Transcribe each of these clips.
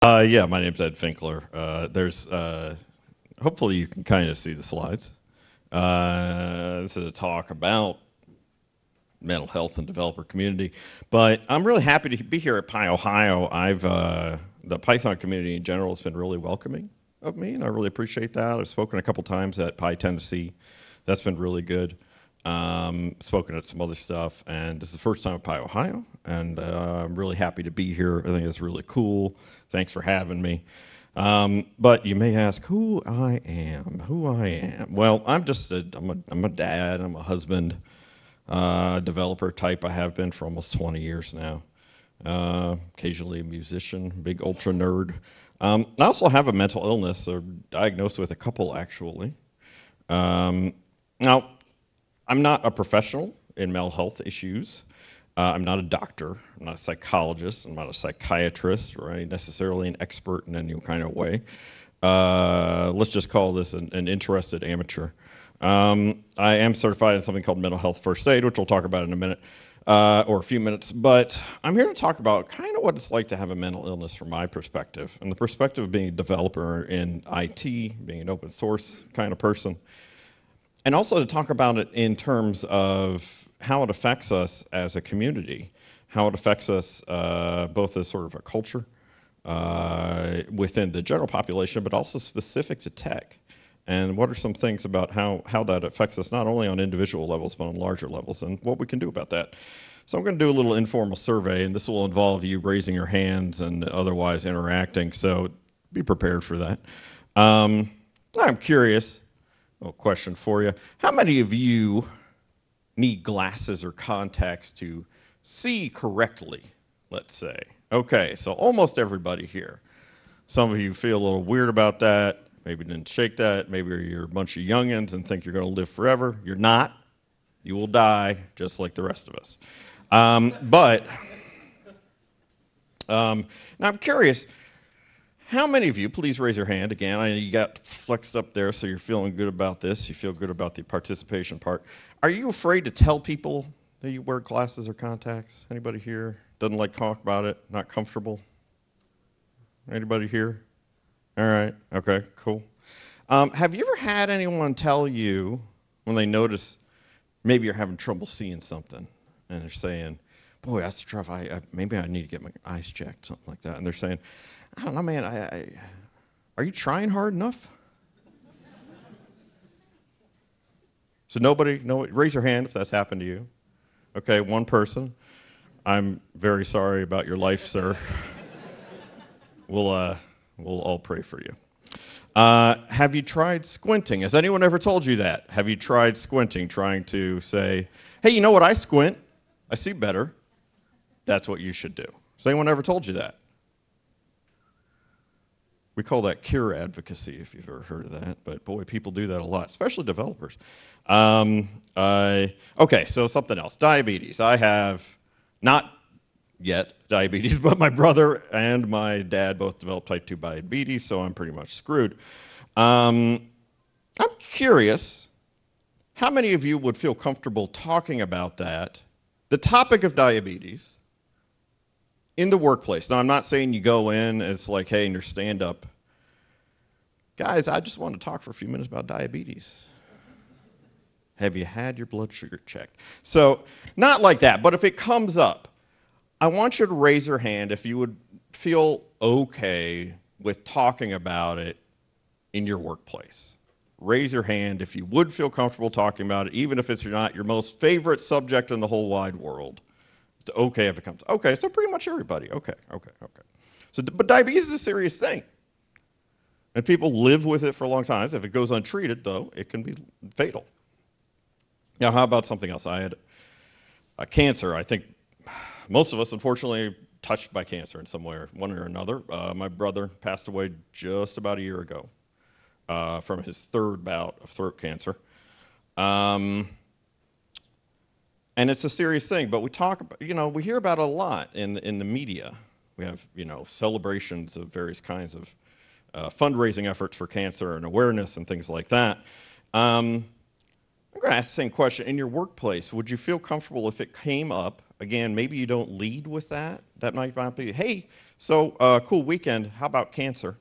Yeah, my name's Ed Finkler. Hopefully you can kind of see the slides. This is a talk about mental health and developer community, but I'm really happy to be here at Pi, Ohio. The Python community in general has been really welcoming of me, and I really appreciate that. I've spoken a couple times at Pi, Tennessee. That's been really good. Spoken at some other stuff, and this is the first time at Pi, Ohio, and I'm really happy to be here. I think it's really cool. Thanks for having me. But you may ask who I am. Well, I'm a dad, I'm a husband, developer type. I have been for almost 20 years now. Occasionally a musician, big ultra nerd. I also have a mental illness, or diagnosed with a couple actually. Now, I'm not a professional in mental health issues. I'm not a doctor, I'm not a psychologist, I'm not a psychiatrist, or necessarily an expert in any kind of way. Let's just call this an interested amateur. I am certified in something called mental health first aid, which we'll talk about in a minute, or a few minutes, but I'm here to talk about kind of what it's like to have a mental illness from my perspective, and the perspective of being a developer in IT, being an open source kind of person, and also to talk about it in terms of how it affects us as a community, how it affects us both as sort of a culture within the general population, but also specific to tech. And what are some things about how that affects us, not only on individual levels, but on larger levels, and what we can do about that. So I'm going to do a little informal survey, and this will involve you raising your hands and otherwise interacting, so be prepared for that. I'm curious, a question for you. How many of you need glasses or contacts to see correctly, let's say? Okay, so almost everybody here. Some of you feel a little weird about that, maybe didn't shake that, maybe you're a bunch of youngins and think you're gonna live forever. You're not. You will die just like the rest of us. Now I'm curious, how many of you, please raise your hand again, I know you got flexed up there so you're feeling good about this, you feel good about the participation part. Are you afraid to tell people that you wear glasses or contacts? Anybody here doesn't like to talk about it, not comfortable? Anybody here? All right, okay, cool. Have you ever had anyone tell you when they notice maybe you're having trouble seeing something and they're saying, boy, that's tough, maybe I need to get my eyes checked, something like that, and they're saying, I don't know, man, are you trying hard enough? So nobody, raise your hand if that's happened to you. Okay, one person. I'm very sorry about your life, sir. We'll all pray for you. Have you tried squinting? Has anyone ever told you that? Have you tried squinting, trying to say, hey, you know what, I squint, I see better. That's what you should do. Has anyone ever told you that? We call that cure advocacy, if you've ever heard of that, but boy, people do that a lot, especially developers. Okay, so something else, diabetes. I have not yet diabetes, but my brother and my dad both developed type 2 diabetes, so I'm pretty much screwed. I'm curious, how many of you would feel comfortable talking about that, the topic of diabetes, in the workplace? Now, I'm not saying you go in, it's like, hey, in your stand-up, guys, I just want to talk for a few minutes about diabetes. Have you had your blood sugar checked? So, not like that, but if it comes up, I want you to raise your hand if you would feel okay with talking about it in your workplace. Raise your hand if you would feel comfortable talking about it, even if it's not your most favorite subject in the whole wide world. It's okay if it comes. Okay, so pretty much everybody. Okay. So, but diabetes is a serious thing. And people live with it for a long time. If it goes untreated, though, it can be fatal. Now, how about something else? I had cancer. I think most of us, unfortunately, touched by cancer in some way, one or another. My brother passed away just about a year ago from his third bout of throat cancer. And it's a serious thing, but we talk about, we hear about it a lot in the media. We have, celebrations of various kinds of fundraising efforts for cancer and awareness and things like that. I'm going to ask the same question. In your workplace, would you feel comfortable if it came up, again, maybe you don't lead with that, that might not be, hey, So, cool weekend. How about cancer?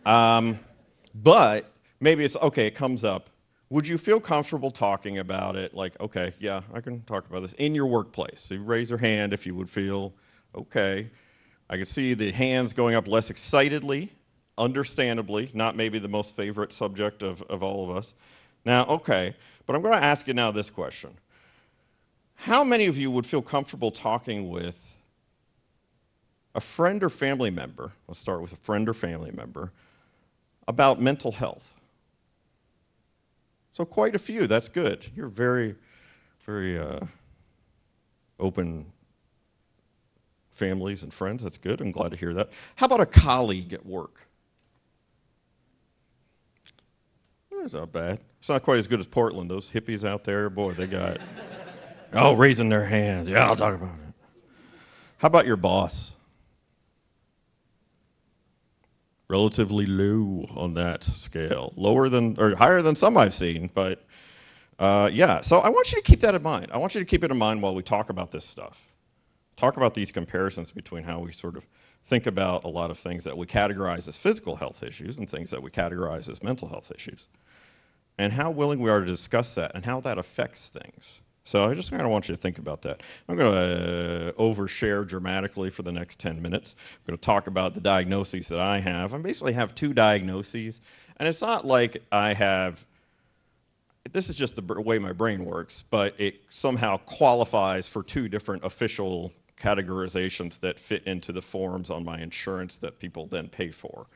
But maybe it's okay, it comes up. Would you feel comfortable talking about it? Like, okay, yeah, I can talk about this in your workplace. So you raise your hand if you would feel okay. I can see the hands going up less excitedly, understandably, not maybe the most favorite subject of all of us. Now, okay, but I'm going to ask you now this question. How many of you would feel comfortable talking with a friend or family member, let's start with a friend or family member, about mental health? So quite a few, that's good. You're very, very open families and friends, that's good, I'm glad to hear that. How about a colleague at work? That's not bad. It's not quite as good as Portland. Those hippies out there, boy, they got, oh, raising their hands. Yeah, I'll talk about it. How about your boss? Relatively low on that scale. Lower than, or higher than some I've seen, but yeah. So I want you to keep that in mind. I want you to keep it in mind while we talk about this stuff. Talk about these comparisons between how we sort of think about a lot of things that we categorize as physical health issues and things that we categorize as mental health issues. And how willing we are to discuss that and how that affects things. So I just kind of want you to think about that. I'm going to overshare dramatically for the next 10 minutes. I'm going to talk about the diagnoses that I have. I basically have two diagnoses, and it's not like I have, this is just the way my brain works, but it somehow qualifies for two different official categorizations that fit into the forms on my insurance that people then pay for.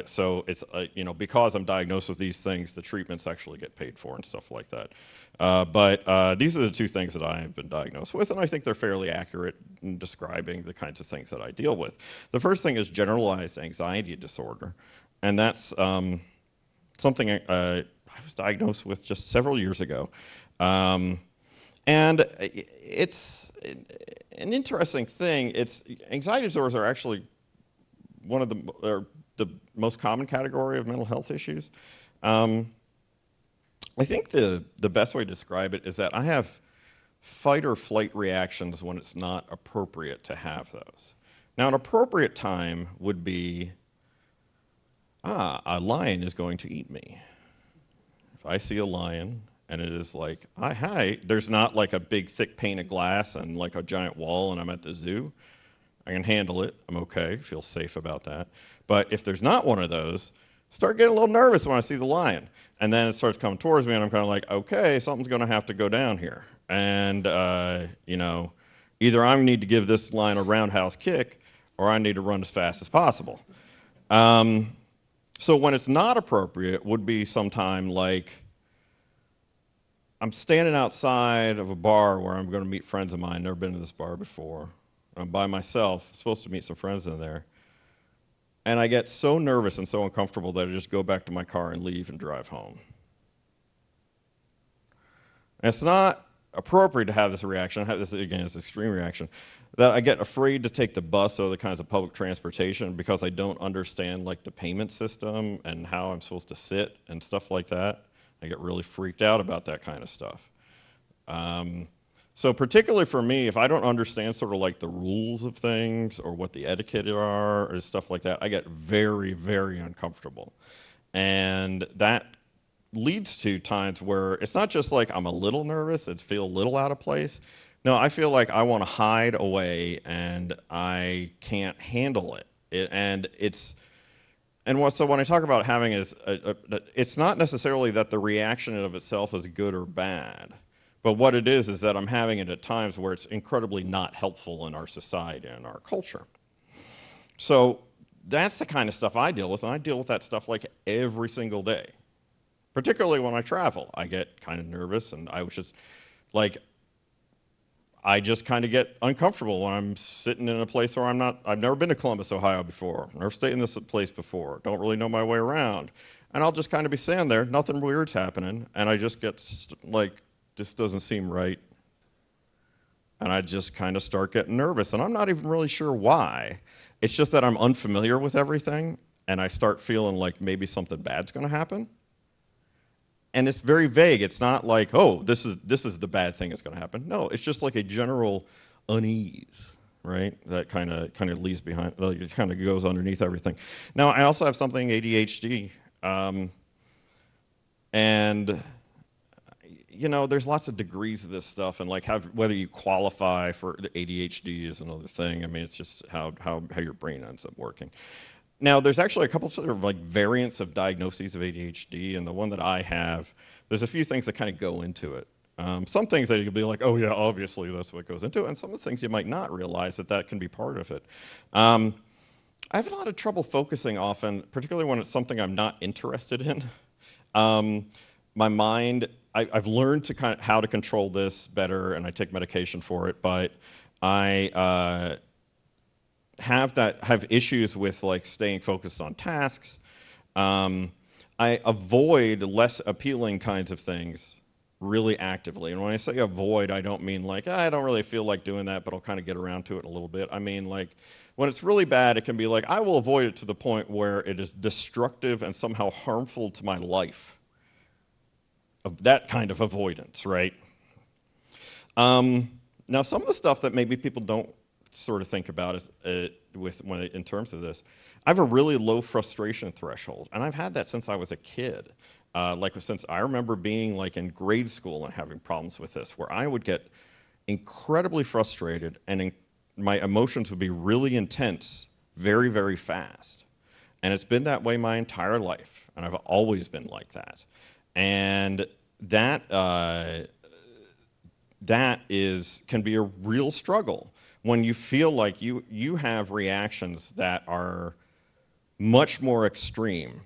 So it's, you know, because I'm diagnosed with these things, the treatments actually get paid for and stuff like that. But these are the two things that I have been diagnosed with, and I think they're fairly accurate in describing the kinds of things that I deal with. The first thing is generalized anxiety disorder, and that's something I was diagnosed with just several years ago. And it's an interesting thing. Anxiety disorders are actually one of the most common category of mental health issues. I think the best way to describe it is that I have fight or flight reactions when it's not appropriate to have those. Now, an appropriate time would be, a lion is going to eat me. If I see a lion and it is like, hi, there's not like a big thick pane of glass and like a giant wall and I'm at the zoo, I can handle it, I'm okay, feel safe about that. But if there's not one of those, start getting a little nervous when I see the lion. And then it starts coming towards me and I'm kind of like, okay, something's gonna have to go down here. And, you know, either I need to give this lion a roundhouse kick or I need to run as fast as possible. So when it's not appropriate would be sometime like, I'm standing outside of a bar where I'm gonna meet friends of mine, never been to this bar before. I'm by myself, supposed to meet some friends in there. And I get so nervous and so uncomfortable that I just go back to my car and leave and drive home. And it's not appropriate to have this reaction. I have this, again, this extreme reaction, that I get afraid to take the bus or the kinds of public transportation because I don't understand like the payment system and how I'm supposed to sit and stuff like that. I get really freaked out about that kind of stuff. So particularly for me, if I don't understand sort of like the rules of things or what the etiquette are or stuff like that, I get very, very uncomfortable. And that leads to times where it's not just like I'm a little nervous, it feels a little out of place. No, I feel like I want to hide away and I can't handle it. So when I talk about having it's not necessarily that the reaction of itself is good or bad. But what it is that I'm having it at times where it's incredibly not helpful in our society and our culture. So that's the kind of stuff I deal with, and I deal with that stuff like every single day. Particularly when I travel, I get kind of nervous, and I just kind of get uncomfortable when I'm sitting in a place where I've never been to Columbus, Ohio before, never stayed in this place before, don't really know my way around. And I'll just kind of be standing there, nothing weird's happening, and I just get like, this doesn't seem right. And I just kind of start getting nervous. And I'm not even really sure why. It's just that I'm unfamiliar with everything, and I start feeling like maybe something bad's gonna happen. And it's very vague. It's not like, oh, this is the bad thing that's gonna happen. No, it's just like a general unease. right? That kind of leaves behind, like it kind of goes underneath everything. Now, I also have something ADHD, and you know, there's lots of degrees of this stuff, and like whether you qualify for the ADHD is another thing. I mean, it's just how your brain ends up working. Now, there's actually a couple sort of like variants of diagnoses of ADHD, and the one that I have, there's a few things that kind of go into it. Some things that you'll be like, oh yeah, obviously that's what goes into it, and some of the things you might not realize that can be part of it. I have a lot of trouble focusing often, particularly when it's something I'm not interested in. My mind, I've learned to kind of how to control this better, and I take medication for it, but I have issues with like staying focused on tasks. I avoid less appealing kinds of things really actively. And when I say avoid, I don't mean like, I don't really feel like doing that, but I'll kind of get around to it in a little bit. I mean like, when it's really bad, it can be like, I will avoid it to the point where it is destructive and somehow harmful to my life. Of that kind of avoidance, right? Now, some of the stuff that maybe people don't sort of think about is in terms of this, I have a really low frustration threshold, and I've had that since I was a kid. Like since I remember being like in grade school and having problems with this, where I would get incredibly frustrated and my emotions would be really intense very, very fast. And it's been that way my entire life, and I've always been like that. And that can be a real struggle when you feel like you have reactions that are much more extreme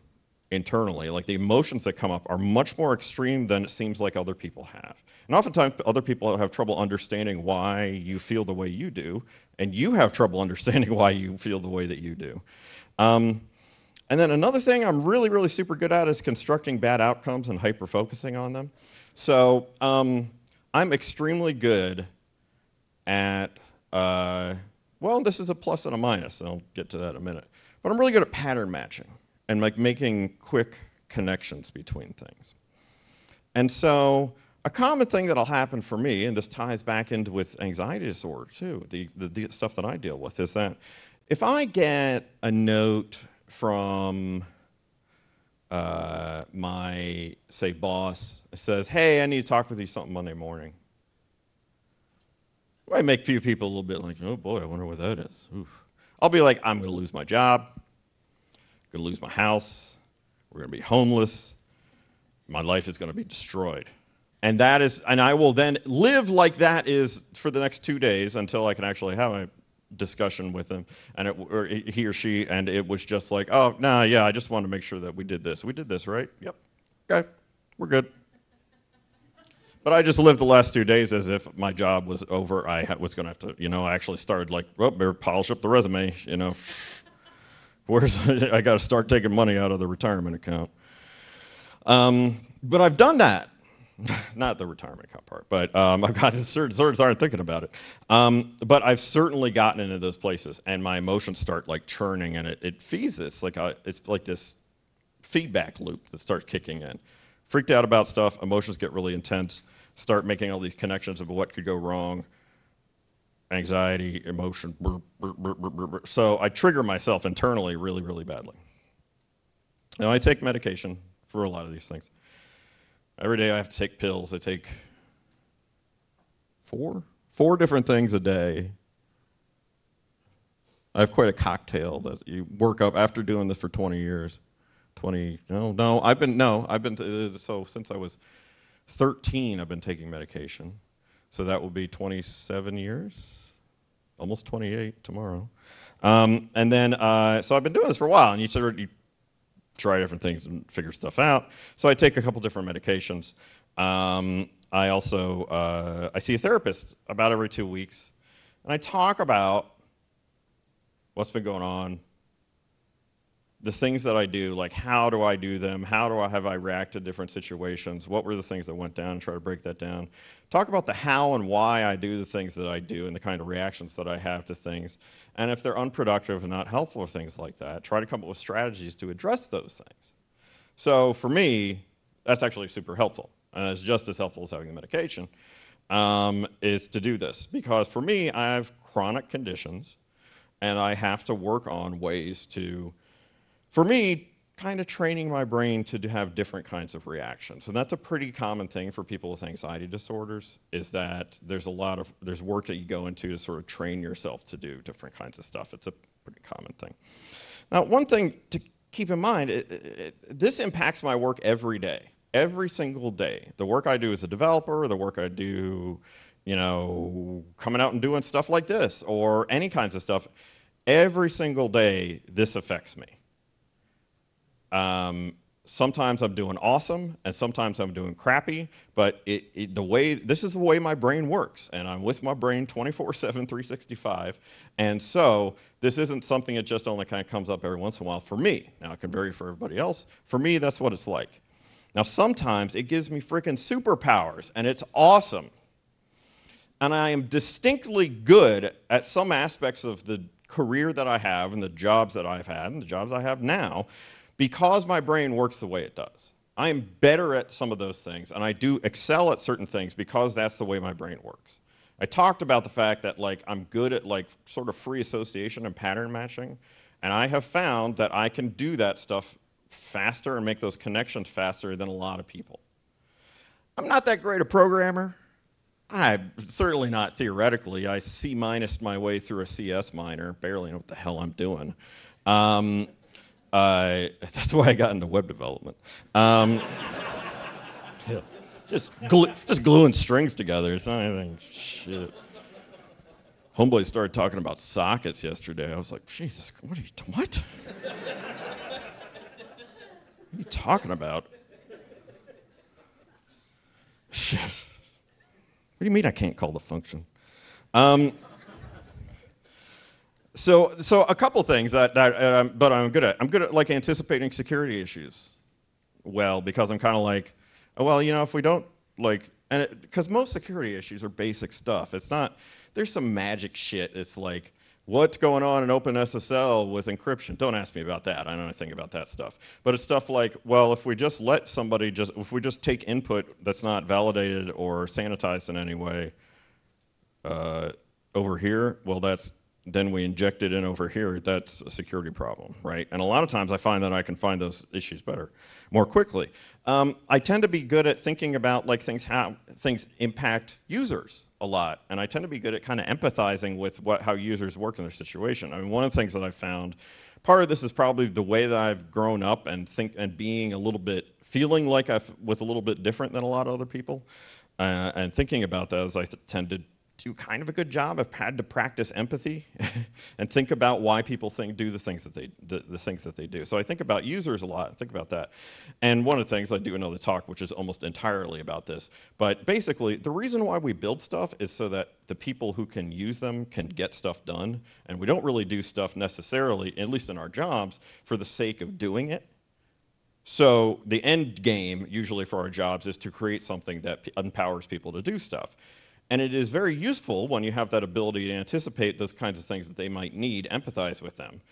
internally. Like the emotions that come up are much more extreme than it seems like other people have. And oftentimes other people have trouble understanding why you feel the way you do, and you have trouble understanding why you feel the way that you do. And then another thing I'm really, really super good at is constructing bad outcomes and hyper-focusing on them. So I'm extremely good at, well, this is a plus and a minus, and I'll get to that in a minute. But I'm really good at pattern matching and like making quick connections between things. And so a common thing that'll happen for me, and this ties back into with anxiety disorder too, the stuff that I deal with, is that if I get a note from my, say, boss, says, hey, I need to talk with you something Monday morning. It might make a few people a little bit like, oh boy, I wonder what that is. Oof. I'll be like, I'm going to lose my job, going to lose my house, we're going to be homeless, my life is going to be destroyed. And I will then live like that is for the next 2 days until I can actually have a discussion with him, and or he or she, and it was just like, oh, nah, yeah, I just wanted to make sure that we did this. We did this, right? Yep. Okay, we're good. But I just lived the last 2 days as if my job was over. I was going to have to, you know, I actually started like, well, better polish up the resume, you know. I got to start taking money out of the retirement account. But I've done that. Not the retirement account part, but I've gotten started thinking about it. But I've certainly gotten into those places, and my emotions start like churning, and it feeds this it's like this feedback loop that starts kicking in. Freaked out about stuff, emotions get really intense, start making all these connections of what could go wrong, anxiety, emotion, so I trigger myself internally really, really badly. Now I take medication for a lot of these things. Every day I have to take pills. I take four different things a day. I have quite a cocktail that you work up after doing this for 20 years. So since I was 13, I've been taking medication. So that will be 27 years, almost 28 tomorrow. So I've been doing this for a while, and you try different things and figure stuff out. So I take a couple different medications. I also, I see a therapist about every 2 weeks, and I talk about what's been going on, the things that I do, like how do I do them, have I reacted to different situations, what were the things that went down, and try to break that down. Talk about the how and why I do the things that I do and the kind of reactions that I have to things. And if they're unproductive and not helpful or things like that, try to come up with strategies to address those things. So for me, that's actually super helpful. And it's just as helpful as having the medication. is to do this. Because for me, I have chronic conditions, and I have to work on ways to, for me, kind of training my brain to have different kinds of reactions. And that's a pretty common thing for people with anxiety disorders, is that there's work that you go into to sort of train yourself to do different kinds of stuff. It's a pretty common thing. Now, one thing to keep in mind, this impacts my work every day, every single day. The work I do as a developer, the work I do, you know, coming out and doing stuff like this, or any kinds of stuff, every single day, this affects me. Sometimes I'm doing awesome, and sometimes I'm doing crappy, but this is the way my brain works, and I'm with my brain 24/7, 365, and so this isn't something that just only kind of comes up every once in a while for me. Now, it can vary for everybody else. For me, that's what it's like. Now, sometimes it gives me freaking superpowers, and it's awesome, and I am distinctly good at some aspects of the career that I have and the jobs that I've had and the jobs I have now, because my brain works the way it does. I am better at some of those things, and I do excel at certain things because that's the way my brain works. I talked about the fact that I'm good at sort of free association and pattern matching, and I have found that I can do that stuff faster and make those connections faster than a lot of people. I'm not that great a programmer. I'm certainly not theoretically. I C-minused my way through a CS minor, barely know what the hell I'm doing. That's why I got into web development. Just gluing strings together. It's not anything shit. Homeboy started talking about sockets yesterday. I was like, Jesus, what are you talking about? What do you mean I can't call the function? So a couple things but I'm good at. I'm good at anticipating security issues. Well, because I'm kind of well, you know, if we don't because most security issues are basic stuff. It's not. There's some magic shit. It's like, what's going on in OpenSSL with encryption? Don't ask me about that. I don't know anything about that stuff. But it's stuff like, well, if we just let somebody if we just take input that's not validated or sanitized in any way over here, well, then we inject it in over here, that's a security problem, right? And a lot of times I find that I can find those issues more quickly. I tend to be good at thinking about how things impact users a lot, and I tend to be good at kind of empathizing with how users work in their situation. I mean, one of the things that I found, part of this is probably the way that I've grown up and being a little bit, feeling like with a little bit different than a lot of other people, and thinking about that as I tend to do kind of a good job. I've had to practice empathy and think about why people do the things that they do. So I think about users a lot. I think about that. And one of the things, I do another talk which is almost entirely about this, but basically the reason why we build stuff is so that the people who can use them can get stuff done. And we don't really do stuff necessarily, at least in our jobs, for the sake of doing it. So the end game usually for our jobs is to create something that empowers people to do stuff. And it is very useful when you have that ability to anticipate those kinds of things that they might need, empathize with them.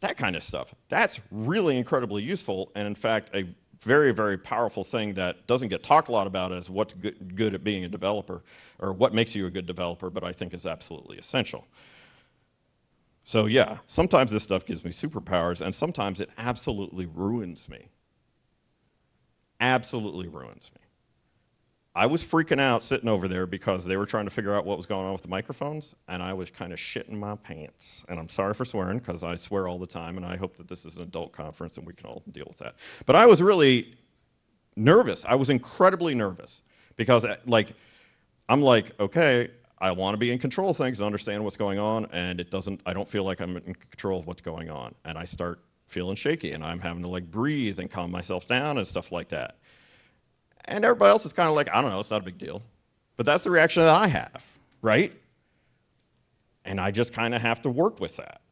That kind of stuff. That's really incredibly useful, and in fact, a very, very powerful thing that doesn't get talked a lot about is what's good at being a developer, or what makes you a good developer, but I think is absolutely essential. So yeah, sometimes this stuff gives me superpowers, and sometimes it absolutely ruins me. Absolutely ruins me. I was freaking out sitting over there because they were trying to figure out what was going on with the microphones, and I was kind of shitting my pants. And I'm sorry for swearing, because I swear all the time, and I hope that this is an adult conference and we can all deal with that. But I was really nervous. I was incredibly nervous, because I'm like, okay, I want to be in control of things and understand what's going on, and I don't feel like I'm in control of what's going on. And I start feeling shaky, and I'm having to breathe and calm myself down and stuff like that. And everybody else is kind of like, I don't know, it's not a big deal. But that's the reaction that I have, right? And I just kind of have to work with that.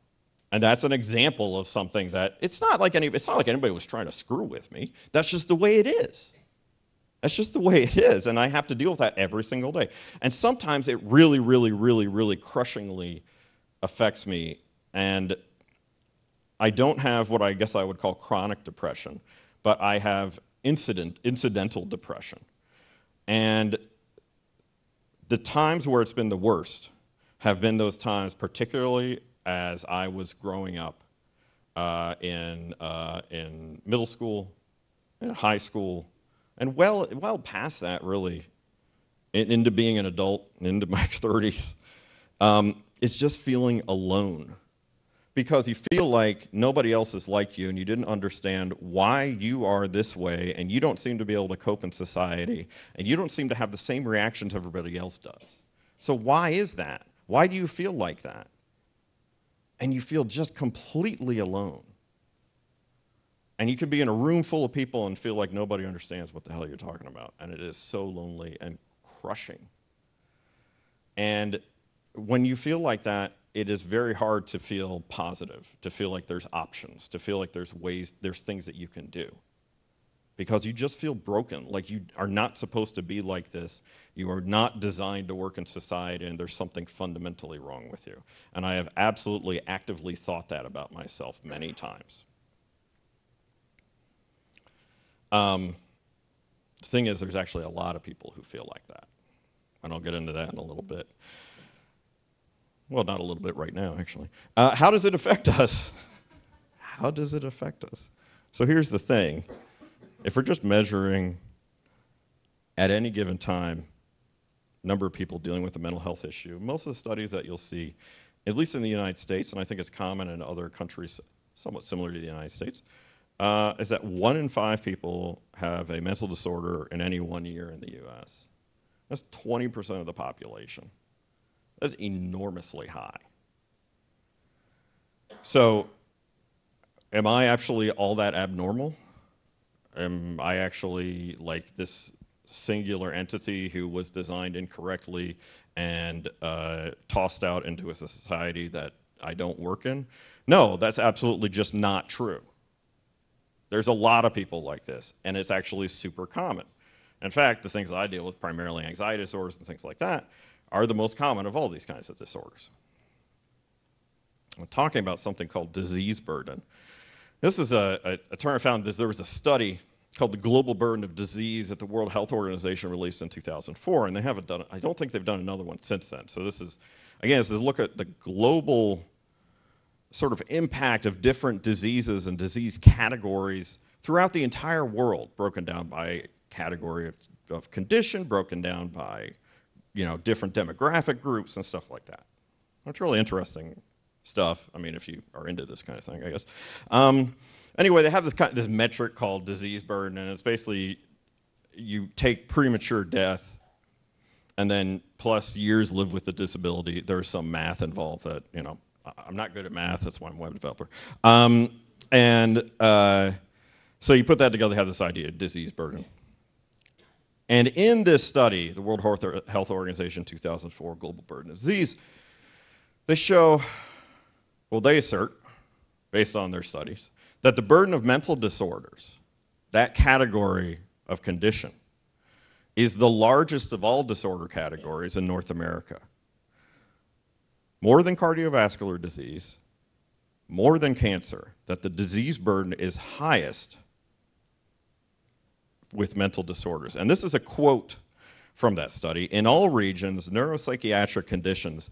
And that's an example of something that, it's not like anybody was trying to screw with me. That's just the way it is. That's just the way it is. And I have to deal with that every single day. And sometimes it really, really, really, really crushingly affects me. And I don't have what I guess I would call chronic depression, but I have incidental depression. And The times where it's been the worst have been those times, particularly as I was growing up in middle school, in high school, and well past that, really, into being an adult, into my 30s. It's just feeling alone, because you feel like nobody else is like you, and you didn't understand why you are this way, and you don't seem to be able to cope in society, and you don't seem to have the same reactions everybody else does. So why is that? Why do you feel like that? And you feel just completely alone. And you could be in a room full of people and feel like nobody understands what the hell you're talking about, and it is so lonely and crushing. And when you feel like that, it is very hard to feel positive, to feel like there's options, to feel like there's ways, there's things that you can do. Because you just feel broken, like you are not supposed to be like this. You are not designed to work in society, and there's something fundamentally wrong with you. And I have absolutely actively thought that about myself many times. The thing is, there's actually a lot of people who feel like that. And I'll get into that in a little bit. Well, not a little bit right now, actually. How does it affect us? How does it affect us? So here's the thing. If we're just measuring at any given time number of people dealing with a mental health issue, most of the studies that you'll see, at least in the United States, and I think it's common in other countries somewhat similar to the United States, is that 1 in 5 people have a mental disorder in any 1 year in the US. That's 20% of the population. That's enormously high. So, am I actually all that abnormal? Am I actually like this singular entity who was designed incorrectly and tossed out into a society that I don't work in? No, that's absolutely just not true. There's a lot of people like this, and it's actually super common. In fact, the things I deal with, primarily anxiety disorders and things like that, are the most common of all these kinds of disorders. I'm talking about something called disease burden. This is a term I found. There was a study called the Global Burden of Disease that the World Health Organization released in 2004, and they haven't done, I don't think they've done another one since then. So this is, again, this is a look at the global sort of impact of different diseases and disease categories throughout the entire world, broken down by category of condition, broken down by, different demographic groups and stuff like that. It's really interesting stuff. I mean, if you are into this kind of thing, I guess. Anyway, they have this metric called disease burden, and it's basically you take premature death and then plus years lived with the disability. There's some math involved that, I'm not good at math, that's why I'm a web developer. So you put that together, you have this idea of disease burden. And in this study, the World Health Organization 2004 Global Burden of Disease, they show, they assert, based on their studies, that the burden of mental disorders, that category of condition, is the largest of all disorder categories in North America. More than cardiovascular disease, more than cancer, that the disease burden is highest with mental disorders. And this is a quote from that study. In all regions, neuropsychiatric conditions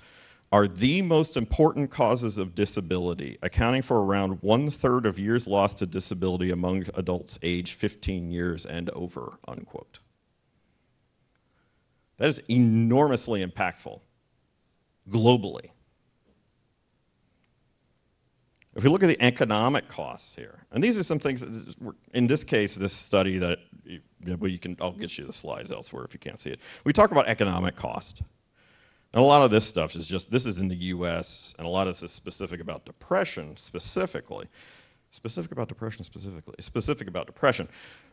are the most important causes of disability, accounting for around 1/3 of years lost to disability among adults aged 15 years and over, unquote. That is enormously impactful globally. If we look at the economic costs here, and these are some things, in this case, this study that, I'll get you the slides elsewhere if you can't see it. We talk about economic cost. And a lot of this stuff is this is in the US, and a lot of this is specific about depression specifically. Specific about depression.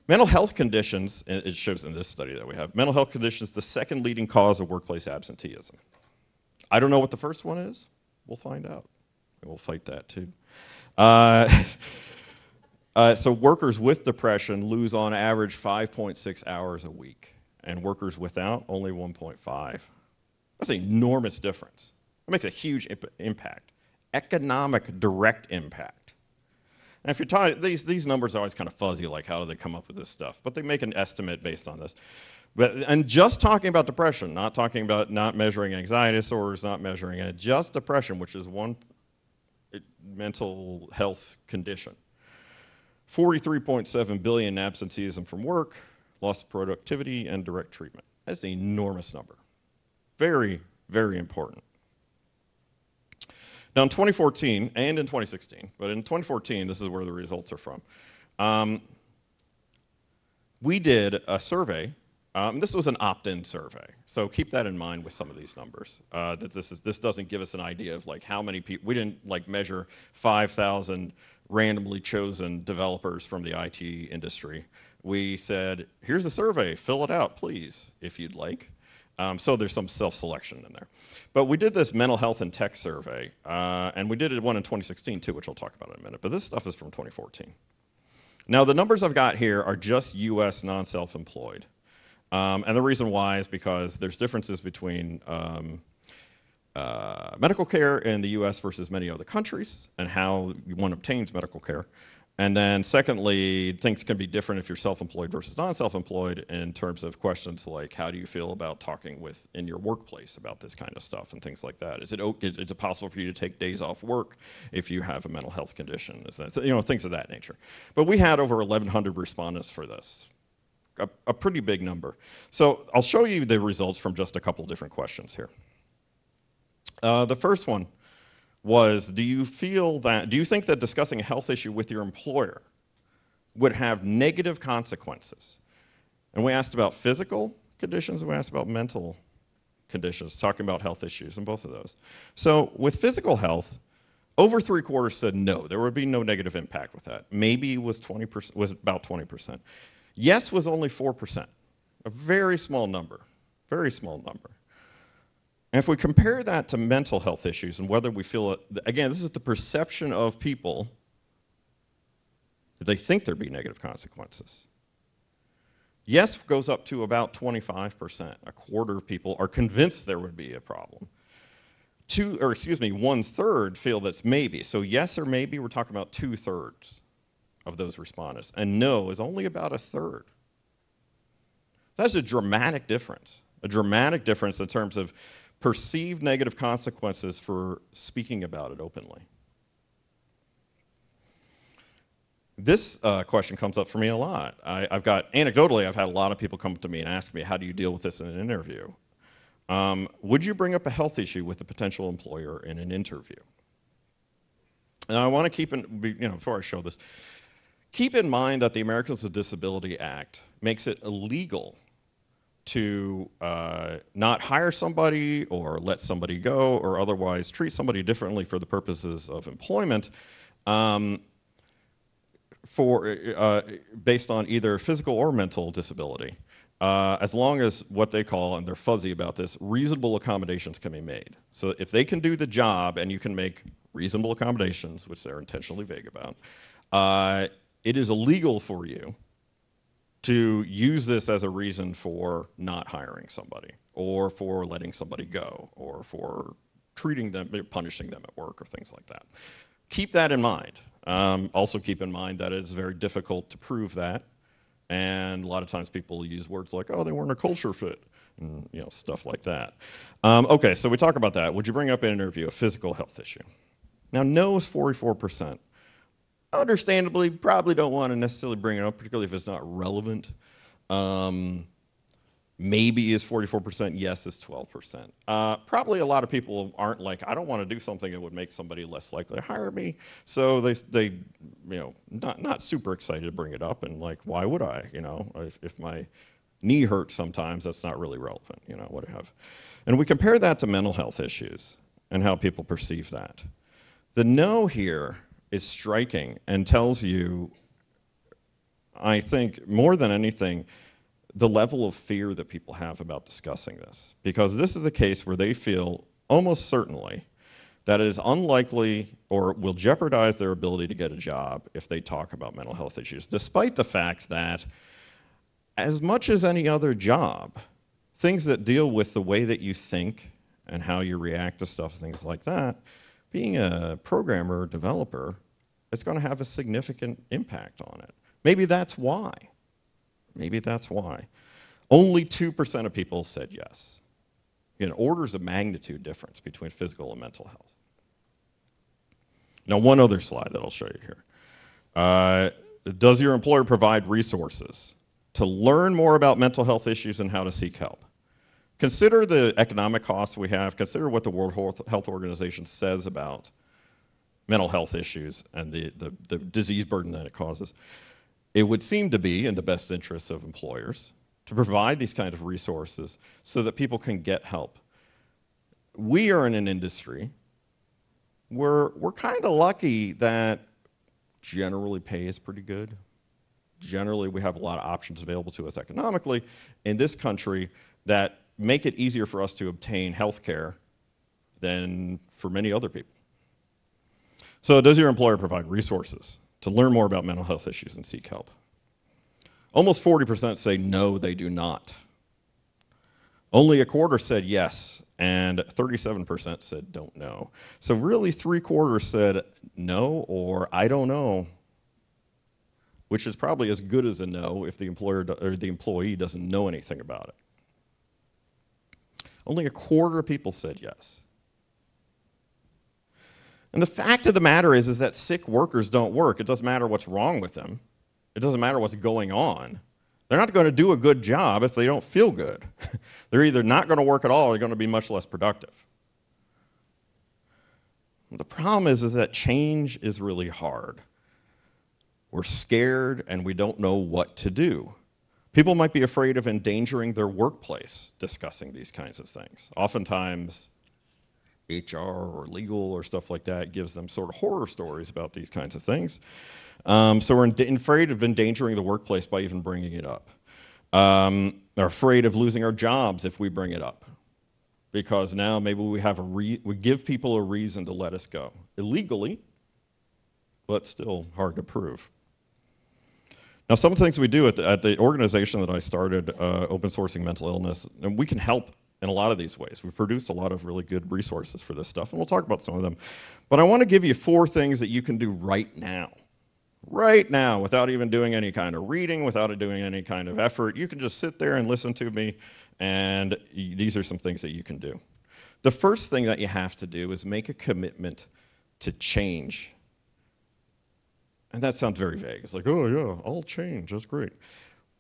Mental health conditions, and it shows in this study that we have, mental health conditions, the second leading cause of workplace absenteeism. I don't know what the first one is. We'll find out. And we'll fight that too. So workers with depression lose on average 5.6 hours a week, and workers without only 1.5. That's an enormous difference. It makes a huge impact. Economic direct impact. And if you're talking, these numbers are always kind of fuzzy, like how do they come up with this stuff? But they make an estimate based on this. And just talking about depression, not talking about not measuring anxiety disorders, not measuring it, just depression, which is one mental health condition. 43.7 billion absenteeism from work, loss of productivity, and direct treatment. That's an enormous number. Very, very important. Now in 2014 and in 2016, but in 2014, this is where the results are from. We did a survey. This was an opt-in survey, so keep that in mind with some of these numbers. That this doesn't give us an idea of like how many people. We didn't like measure 5,000 randomly chosen developers from the IT industry. We said, here's a survey, fill it out, please, if you'd like. So there's some self-selection in there. But we did this mental health and tech survey, and we did one in 2016 too, which I'll talk about in a minute, but this stuff is from 2014. Now the numbers I've got here are just US non-self-employed. And the reason why is because there's differences between medical care in the US versus many other countries and how one obtains medical care. And then secondly, things can be different if you're self-employed versus non-self-employed in terms of questions like how do you feel about talking in your workplace about this kind of stuff and things like that. Is it possible for you to take days off work if you have a mental health condition? Is that, things of that nature. But we had over 1,100 respondents for this. A pretty big number. So I'll show you the results from just a couple different questions here. The first one was, do you think that discussing a health issue with your employer would have negative consequences? And we asked about physical conditions, and we asked about mental conditions, talking about health issues and both of those. So with physical health, over 3/4 said no, there would be no negative impact with that. Maybe was about 20%. Yes was only 4%, a very small number, very small number. And if we compare that to mental health issues and whether we feel it, again, this is the perception of people that they think there'd be negative consequences. Yes goes up to about 25%. A quarter of people are convinced there would be a problem. 1/3 feel that's maybe. So yes or maybe, we're talking about 2/3 of those respondents. And no is only about 1/3. That's a dramatic difference in terms of perceived negative consequences for speaking about it openly. This question comes up for me a lot. Anecdotally, I've had a lot of people come up to me and ask me, how do you deal with this in an interview? Would you bring up a health issue with a potential employer in an interview? And I want to keep before I show this, keep in mind that the Americans with Disability Act makes it illegal to not hire somebody or let somebody go or otherwise treat somebody differently for the purposes of employment based on either physical or mental disability, as long as what they call, and they're fuzzy about this, reasonable accommodations can be made. So if they can do the job and you can make reasonable accommodations, which they're intentionally vague about, it is illegal for you to use this as a reason for not hiring somebody, or for letting somebody go, or for treating them, punishing them at work, or things like that. Keep that in mind. Also keep in mind that it's very difficult to prove that, and a lot of times people use words like, oh, they weren't a culture fit, and stuff like that. Okay, so we talk about that. Would you bring up in an interview a physical health issue? Now, no is 44%. Understandably, probably don't want to necessarily bring it up, particularly if it's not relevant. Maybe is 44%, yes is 12%. Probably a lot of people aren't like, I don't want to do something that would make somebody less likely to hire me, so they not super excited to bring it up, and like, why would I? If my knee hurts sometimes, that's not really relevant, what I have. And we compare that to mental health issues and how people perceive that. The no here is striking and tells you, I think, more than anything, the level of fear that people have about discussing this. Because this is a case where they feel almost certainly that it is unlikely or will jeopardize their ability to get a job if they talk about mental health issues, despite the fact that, as much as any other job, things that deal with the way that you think and how you react to stuff, things like that, being a programmer or developer, it's going to have a significant impact on it. Maybe that's why. Maybe that's why. Only 2% of people said yes. Again, orders of magnitude difference between physical and mental health. Now, one other slide that I'll show you here. Does your employer provide resources to learn more about mental health issues and how to seek help? Consider the economic costs we have. Consider what the World Health Organization says about mental health issues and the disease burden that it causes. It would seem to be in the best interests of employers to provide these kind of resources so that people can get help. We are in an industry where we're kind of lucky that generally pay is pretty good. Generally, we have a lot of options available to us economically in this country that make it easier for us to obtain health care than for many other people. So does your employer provide resources to learn more about mental health issues and seek help? Almost 40% say no, they do not. Only a quarter said yes, and 37% said don't know. So really 3/4 said no or I don't know, which is probably as good as a no if the employer or the employee doesn't know anything about it. Only 1/4 of people said yes. And the fact of the matter is that sick workers don't work. It doesn't matter what's wrong with them. It doesn't matter what's going on. They're not going to do a good job if they don't feel good. They're either not going to work at all or they're going to be much less productive. The problem is that change is really hard. We're scared and we don't know what to do. People might be afraid of endangering their workplace discussing these kinds of things. Oftentimes, HR or legal or stuff like that gives them sort of horror stories about these kinds of things. So we're afraid of endangering the workplace by even bringing it up. They're afraid of losing our jobs if we bring it up, because now maybe we give people a reason to let us go illegally, but still hard to prove. Now, some of the things we do at the organization that I started, open sourcing mental illness, and we can help in a lot of these ways. We've produced a lot of really good resources for this stuff, and we'll talk about some of them. But I want to give you 4 things that you can do right now, without even doing any kind of reading, without doing any kind of effort. You can just sit there and listen to me, and these are some things that you can do. The first thing that you have to do is make a commitment to change. And that sounds very vague. It's like, oh yeah, I'll change, that's great.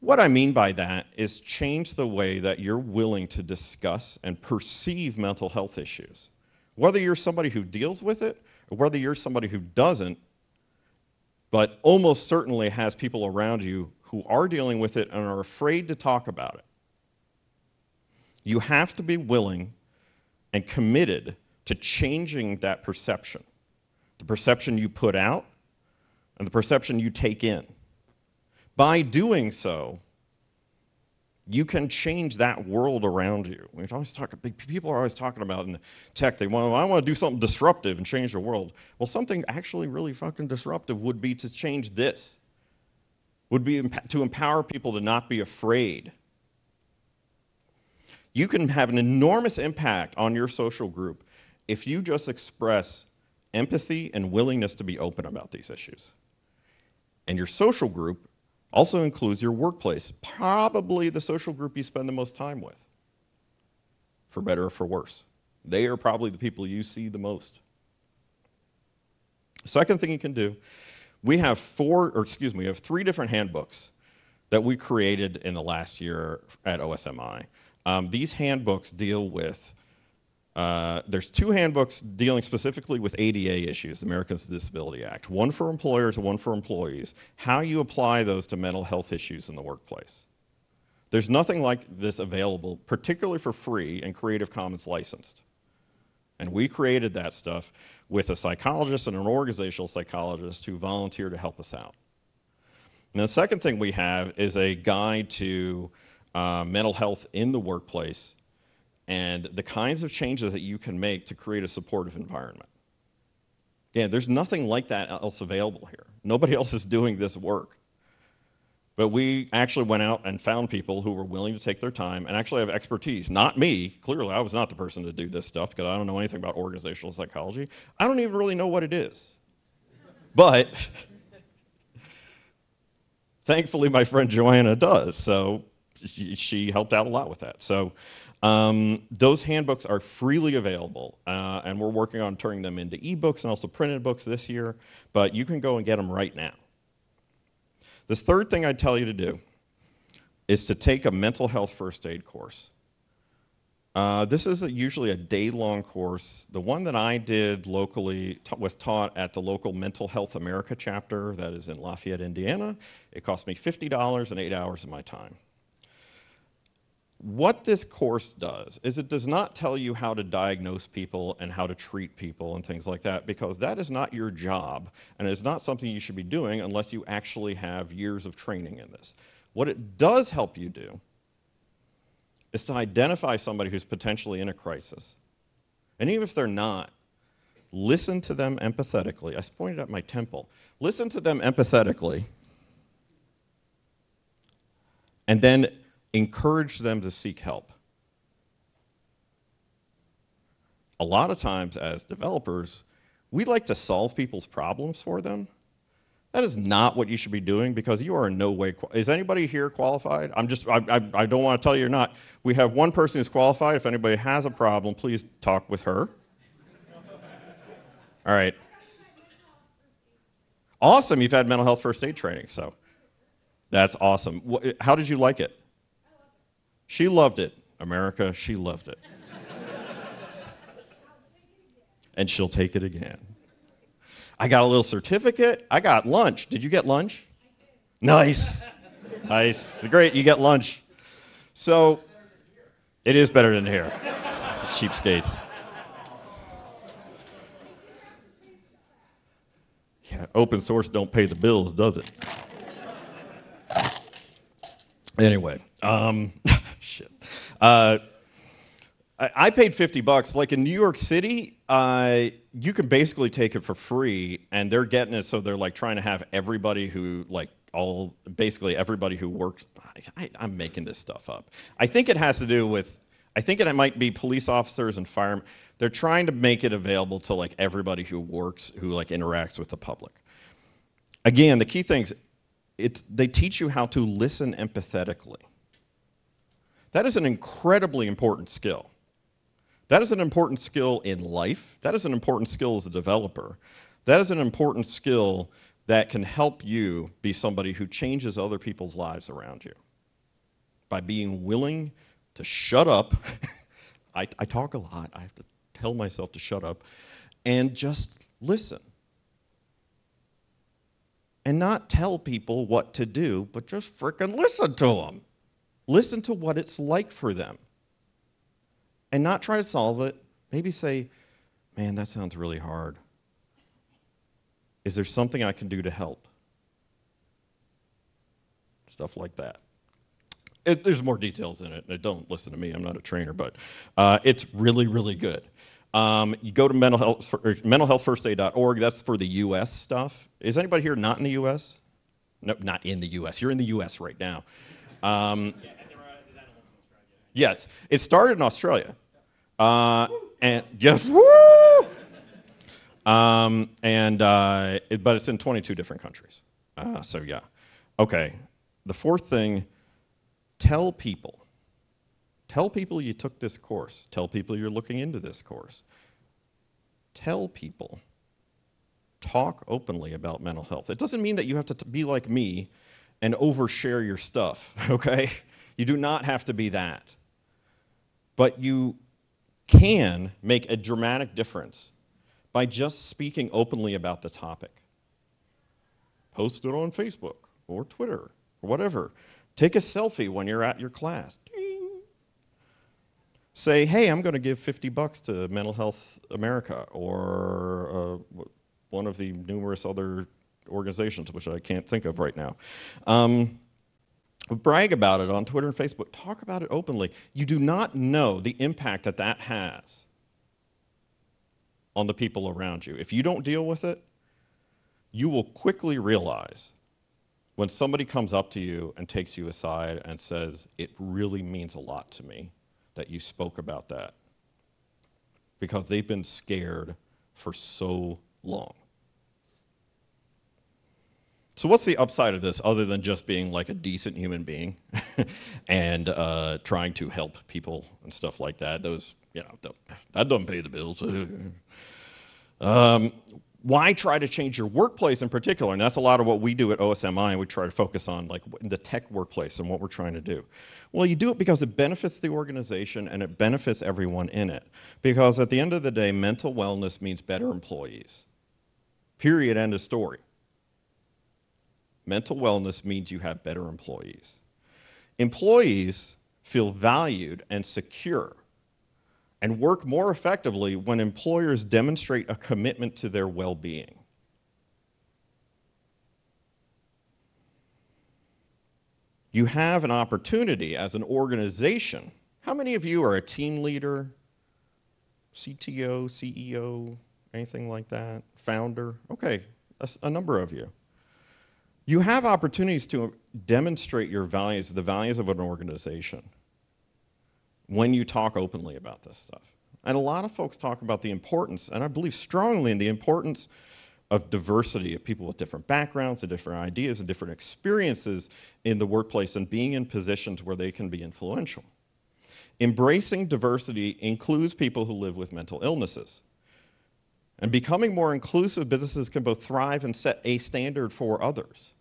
What I mean by that is change the way that you're willing to discuss and perceive mental health issues. Whether you're somebody who deals with it, or whether you're somebody who doesn't, but almost certainly has people around you who are dealing with it and are afraid to talk about it. You have to be willing and committed to changing that perception. The perception you put out and the perception you take in. By doing so, you can change that world around you. People are always talking about in tech, I want to do something disruptive and change the world. Well, something actually really fucking disruptive would be to change this. Would be to empower people to not be afraid. You can have an enormous impact on your social group if you just express empathy and willingness to be open about these issues. And your social group also includes your workplace, probably the social group you spend the most time with, for better or for worse. They are probably the people you see the most. Second thing you can do, we have 3 different handbooks that we created in the last year at OSMI. These handbooks deal with, there's 2 handbooks dealing specifically with ADA issues, the Americans with Disability Act. One for employers and one for employees. How you apply those to mental health issues in the workplace. There's nothing like this available, particularly for free and Creative Commons licensed. And we created that stuff with a psychologist and an organizational psychologist who volunteered to help us out. And the second thing we have is a guide to mental health in the workplace and the kinds of changes that you can make to create a supportive environment. Again, there's nothing like that else available here. Nobody else is doing this work. But we actually went out and found people who were willing to take their time and actually have expertise. Not me. Clearly, I was not the person to do this stuff because I don't know anything about organizational psychology. I don't even really know what it is. But thankfully, my friend Joanna does. So she helped out a lot with that. So those handbooks are freely available, and we're working on turning them into ebooks and also printed books this year, but you can go and get them right now. This third thing I'd tell you to do is to take a mental health first aid course. This is usually a day-long course. The one that I did locally was taught at the local Mental Health America chapter that is in Lafayette, Indiana. It cost me $50 and 8 hours of my time. What this course does is it does not tell you how to diagnose people and how to treat people and things like that, because that is not your job, and it is not something you should be doing unless you actually have years of training in this. What it does help you do is to identify somebody who's potentially in a crisis. And even if they're not, listen to them empathetically. I pointed at my temple. Listen to them empathetically, and then encourage them to seek help. A lot of times as developers, we like to solve people's problems for them. That is not what you should be doing, because you are in no way, is anybody here qualified? I don't want to tell you you're not. We have one person who's qualified. If anybody has a problem, please talk with her. All right. Awesome, you've had mental health first aid training, so that's awesome. How did you like it? She loved it. America, she loved it. And she'll take it again. I got a little certificate. I got lunch. Did you get lunch? Nice. Nice. Great, you get lunch. So, it is better than here. Cheapskates. Yeah, open source don't pay the bills, does it? Anyway, shit. I paid $50. Like in New York City, you can basically take it for free, and they're getting it, so they're like trying to have everybody who basically everybody who works. I'm making this stuff up. I think it has to do with, I think it might be police officers and firemen. They're trying to make it available to like everybody who works, who like interacts with the public. Again, the key things, they teach you how to listen empathetically. That is an incredibly important skill. That is an important skill in life. That is an important skill as a developer. That is an important skill that can help you be somebody who changes other people's lives around you. By being willing to shut up. I talk a lot. I have to tell myself to shut up. And just listen. And not tell people what to do, but just frickin' listen to them. Listen to what it's like for them. And not try to solve it. Maybe say, man, that sounds really hard. Is there something I can do to help? Stuff like that. There's more details in it. Don't listen to me. I'm not a trainer, but it's really, really good. You go to mentalhealthfirstaid.org. That's for the U.S. stuff. Is anybody here not in the U.S.? No, not in the U.S. You're in the U.S. right now. Yes, it started in Australia, and yes, woo! But it's in 22 different countries. So yeah, okay. The fourth thing: tell people you took this course. Tell people you're looking into this course. Tell people. Talk openly about mental health. It doesn't mean that you have to be like me and overshare your stuff. Okay, you do not have to be that. But you can make a dramatic difference by just speaking openly about the topic. Post it on Facebook or Twitter or whatever. Take a selfie when you're at your class. Ding. Say, hey, I'm going to give $50 to Mental Health America or one of the numerous other organizations, which I can't think of right now. Brag about it on Twitter and Facebook. Talk about it openly. You do not know the impact that that has on the people around you. If you don't deal with it, you will quickly realize when somebody comes up to you and takes you aside and says, it really means a lot to me that you spoke about that, because they've been scared for so long. So what's the upside of this other than just being like a decent human being and trying to help people and stuff like that? Those, you know, that doesn't pay the bills. Why try to change your workplace in particular? And that's a lot of what we do at OSMI, and we try to focus on like in the tech workplace and what we're trying to do. Well, you do it because it benefits the organization and it benefits everyone in it. Because at the end of the day, mental wellness means better employees. Period, end of story. Mental wellness means you have better employees. Employees feel valued and secure and work more effectively when employers demonstrate a commitment to their well-being. You have an opportunity as an organization. How many of you are a team leader, CTO, CEO, anything like that, founder? Okay, a number of you. You have opportunities to demonstrate your values, the values of an organization, when you talk openly about this stuff. And a lot of folks talk about the importance, and I believe strongly in the importance of diversity, of people with different backgrounds and different ideas and different experiences in the workplace and being in positions where they can be influential. Embracing diversity includes people who live with mental illnesses. And becoming more inclusive, businesses can both thrive and set a standard for others.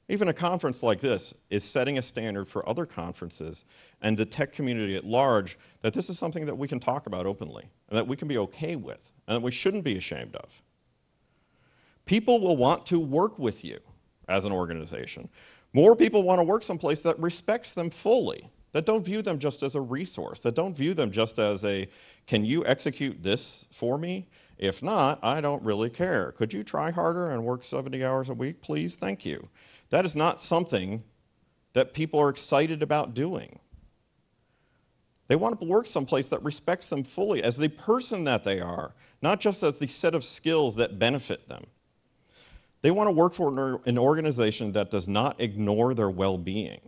Even a conference like this is setting a standard for other conferences and the tech community at large that this is something that we can talk about openly and that we can be okay with and that we shouldn't be ashamed of. People will want to work with you as an organization. More people want to work someplace that respects them fully, that don't view them just as a resource, that don't view them just as a, can you execute this for me? If not, I don't really care. Could you try harder and work 70 hours a week, please? Thank you. That is not something that people are excited about doing. They want to work someplace that respects them fully as the person that they are, not just as the set of skills that benefit them. They want to work for an organization that does not ignore their well-being.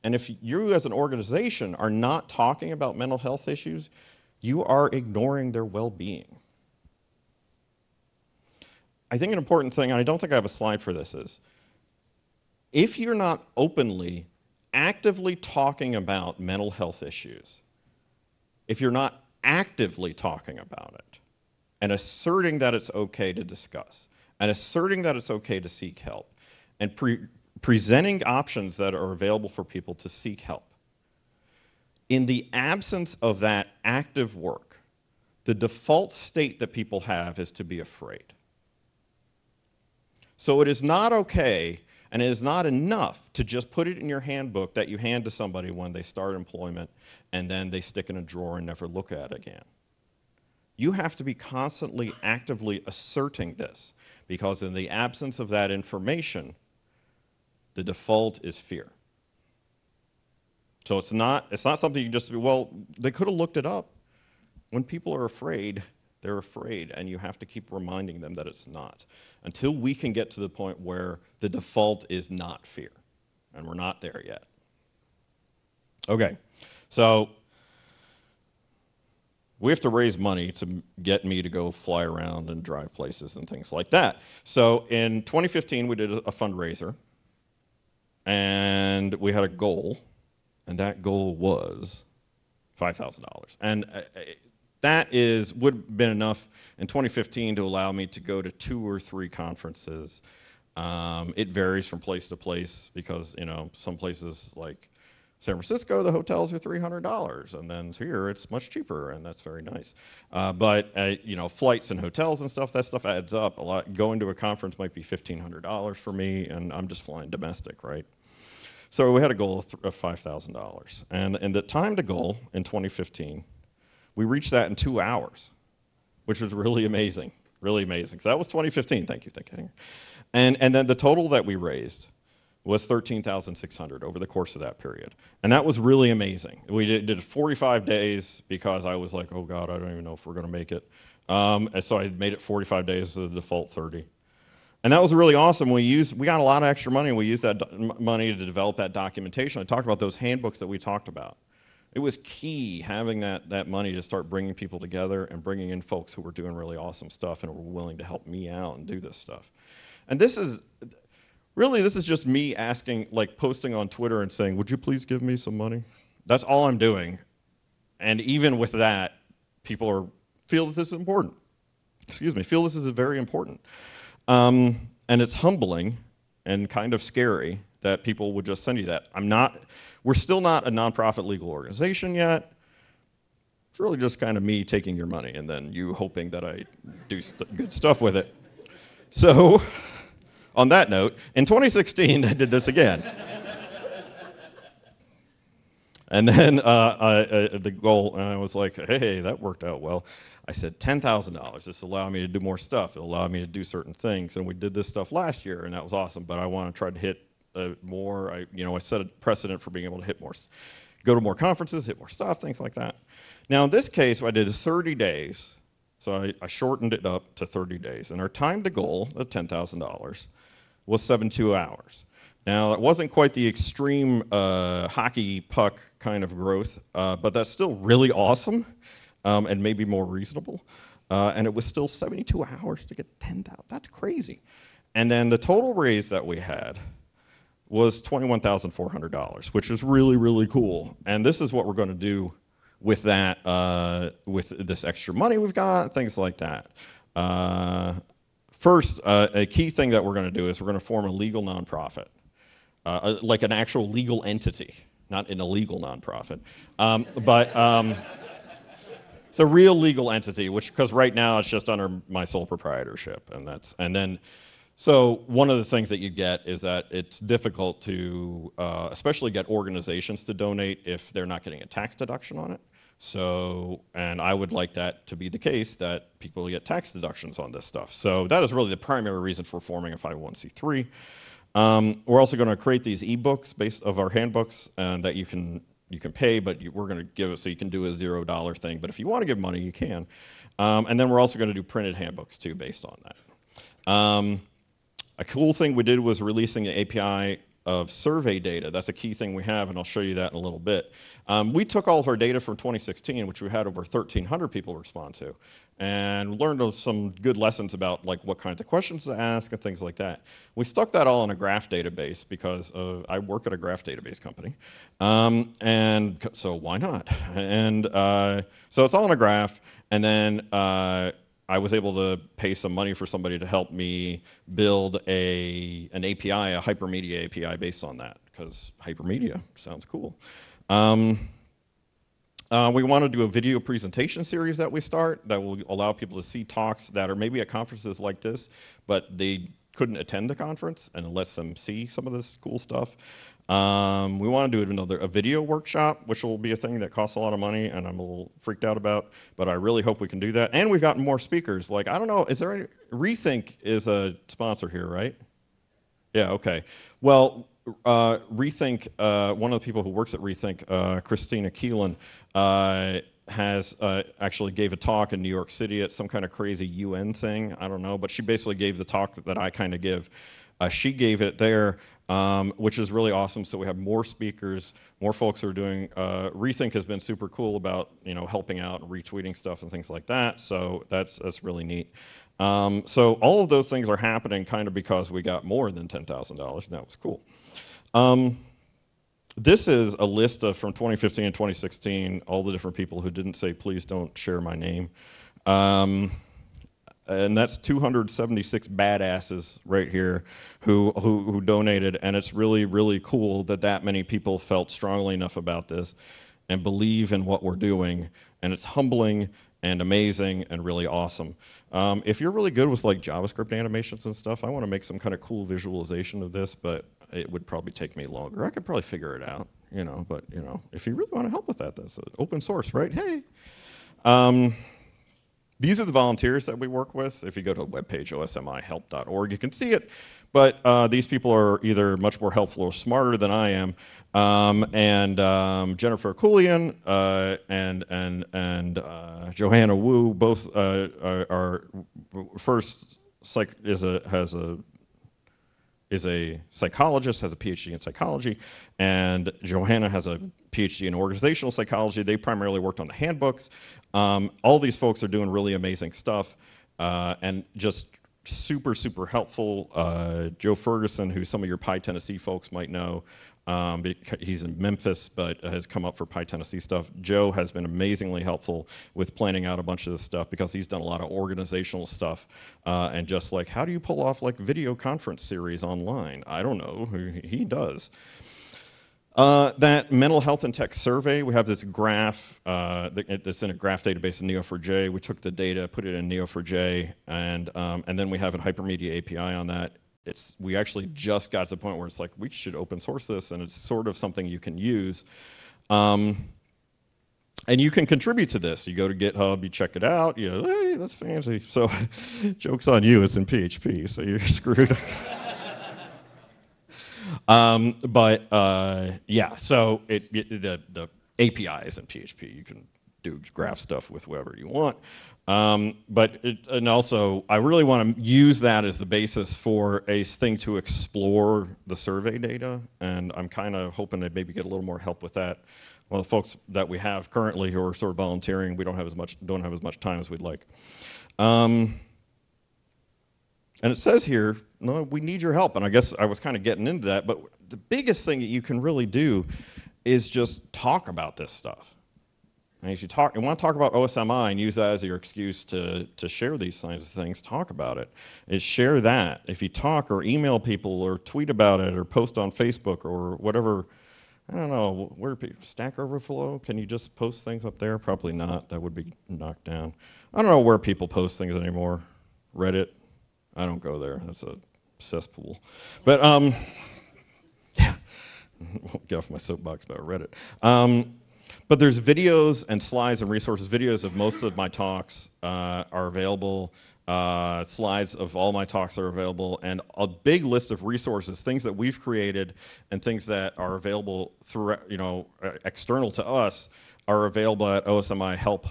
And if you as an organization are not talking about mental health issues, you are ignoring their well-being. I think an important thing, and I don't think I have a slide for this, is if you're not openly, actively talking about mental health issues, if you're not actively talking about it and asserting that it's okay to discuss and asserting that it's okay to seek help and presenting options that are available for people to seek help, in the absence of that active work, the default state that people have is to be afraid. So it is not okay and it is not enough to just put it in your handbook that you hand to somebody when they start employment and then they stick in a drawer and never look at it again. You have to be constantly, actively asserting this because in the absence of that information, the default is fear. So it's not something you just, well, they could have looked it up. When people are afraid, they're afraid, and you have to keep reminding them that it's not. Until we can get to the point where the default is not fear, and we're not there yet. Okay, so we have to raise money to get me to go fly around and drive places and things like that. So in 2015, we did a fundraiser, and we had a goal, and that goal was $5,000. And that would have been enough in 2015 to allow me to go to 2 or 3 conferences. It varies from place to place because, you know, some places like San Francisco, the hotels are $300, and then here it's much cheaper, and that's very nice. But you know, flights and hotels and stuff, that stuff adds up a lot. Going to a conference might be $1,500 for me, and I'm just flying domestic, right? So we had a goal of $5,000, and the time to goal in 2015, we reached that in 2 hours, which was really amazing, really amazing. So that was 2015. Thank you. And then the total that we raised was $13,600 over the course of that period. And that was really amazing. We did 45 days because I was like, oh God, I don't even know if we're gonna make it. And so I made it 45 days to the default 30. And that was really awesome. We got a lot of extra money, and we used that money to develop that documentation. I talked about those handbooks that we talked about. It was key having that money to start bringing people together and bringing in folks who were doing really awesome stuff and were willing to help me out and do this stuff. And this is, really, this is just me asking, like posting on Twitter and saying, would you please give me some money? That's all I'm doing. And even with that, people feel that this is important. Excuse me, feel this is very important. And it's humbling and kind of scary that people would just send you that. We're still not a nonprofit legal organization yet. It's really just kind of me taking your money and then you hoping that I do good stuff with it. So, on that note, in 2016, I did this again. And then the goal, and I was like, hey, that worked out well. I said $10,000. This will allow me to do more stuff. It'll allow me to do certain things. And we did this stuff last year, and that was awesome. But I want to try to hit more. I set a precedent for being able to hit more, go to more conferences, hit more stuff, things like that. Now in this case, I did 30 days. So I shortened it up to 30 days. And our time to goal of $10,000 was 72 hours. Now, it wasn't quite the extreme hockey puck kind of growth, but that's still really awesome and maybe more reasonable. And it was still 72 hours to get 10,000. That's crazy. And then the total raise that we had was $21,400, which is really, really cool. And this is what we're going to do with that, with this extra money we've got, things like that. First, a key thing that we're going to do is we're going to form a legal nonprofit. Like an actual legal entity, not an illegal nonprofit. It's a real legal entity, because right now it's just under my sole proprietorship. So one of the things that you get is that it's difficult to, especially get organizations to donate if they're not getting a tax deduction on it. So, and I would like that to be the case, that people get tax deductions on this stuff. So that is really the primary reason for forming a 501c3. We're also going to create these ebooks based of our handbooks that you can pay, but we're going to give it so you can do a $0 thing. But if you want to give money, you can. And then we're also going to do printed handbooks too, based on that. A cool thing we did was releasing the API of survey data. That's a key thing we have, and I'll show you that in a little bit. We took all of our data from 2016, which we had over 1,300 people respond to, and learned some good lessons about like what kinds of questions to ask and things like that. We stuck that all in a graph database because I work at a graph database company, and so why not? And so it's all in a graph, and then I was able to pay some money for somebody to help me build an API, a hypermedia API based on that, because hypermedia sounds cool. We want to do a video presentation series that we start that will allow people to see talks that are maybe at conferences like this, but they couldn't attend the conference, and it lets them see some of this cool stuff. We want to do a video workshop, which will be a thing that costs a lot of money, and I'm a little freaked out about, but I really hope we can do that. And we've gotten more speakers. Like, I don't know, is there any, Rethink is a sponsor here, right? Yeah, okay. Well, Rethink, one of the people who works at Rethink, Christina Keelan, has actually gave a talk in New York City at some kind of crazy UN thing, I don't know, but she basically gave the talk that I kind of give. She gave it there, which is really awesome. So we have more speakers, more folks who are doing, Rethink has been super cool about, helping out and retweeting stuff and things like that. So that's really neat. So all of those things are happening kind of because we got more than $10,000, and that was cool. This is a list of, from 2015 and 2016, all the different people who didn't say, please don't share my name. And that's 276 badasses right here who donated, and it's really, really cool that that many people felt strongly enough about this and believe in what we're doing, and it's humbling and amazing and really awesome. If you're really good with like JavaScript animations and stuff, I want to make some kind of cool visualization of this, but it would probably take me longer. I could probably figure it out, but if you really want to help with that, that's open source, right? Hey. These are the volunteers that we work with. If you go to the webpage, osmihelp.org, you can see it. But these people are either much more helpful or smarter than I am. Jennifer Kulian and Johanna Wu both are first is a psychologist, has a PhD in psychology, and Johanna has a PhD in organizational psychology. They primarily worked on the handbooks. All these folks are doing really amazing stuff, and just super, super helpful. Joe Ferguson, who some of your Pi Tennessee folks might know, he's in Memphis, but has come up for Pi Tennessee stuff. Joe has been amazingly helpful with planning out a bunch of this stuff because he's done a lot of organizational stuff and just like, how do you pull off like video conference series online? I don't know, he does. That mental health and tech survey, we have this graph that's in a graph database in Neo4j. We took the data, put it in Neo4j, and then we have a hypermedia API on that. We actually just got to the point where it's like, we should open source this, and it's sort of something you can use. And you can contribute to this. You go to GitHub, you check it out, you know, hey, that's fancy. So joke's on you, it's in PHP, so you're screwed. Yeah, so the API is in PHP. You can do graph stuff with whoever you want. And also, I really want to use that as the basis for a thing to explore the survey data, and I'm kind of hoping to maybe get a little more help with that. Well, the folks that we have currently who are sort of volunteering, we don't have as much time as we'd like. And it says here, no, we need your help, and I guess I was kind of getting into that, but the biggest thing that you can really do is just talk about this stuff. And if you want to talk about OSMI and use that as your excuse to share these kinds of things, talk about it. Share that. If you talk or email people or tweet about it or post on Facebook or whatever, I don't know, where Stack Overflow? Can you just post things up there? Probably not. That would be knocked down. I don't know where people post things anymore. Reddit? I don't go there. That's a cesspool. But yeah, won't get off my soapbox about Reddit. But there's videos and slides and resources. Videos of most of my talks are available. Slides of all my talks are available, and a big list of resources, things that we've created and things that are available through, external to us, are available at osmihelp.org.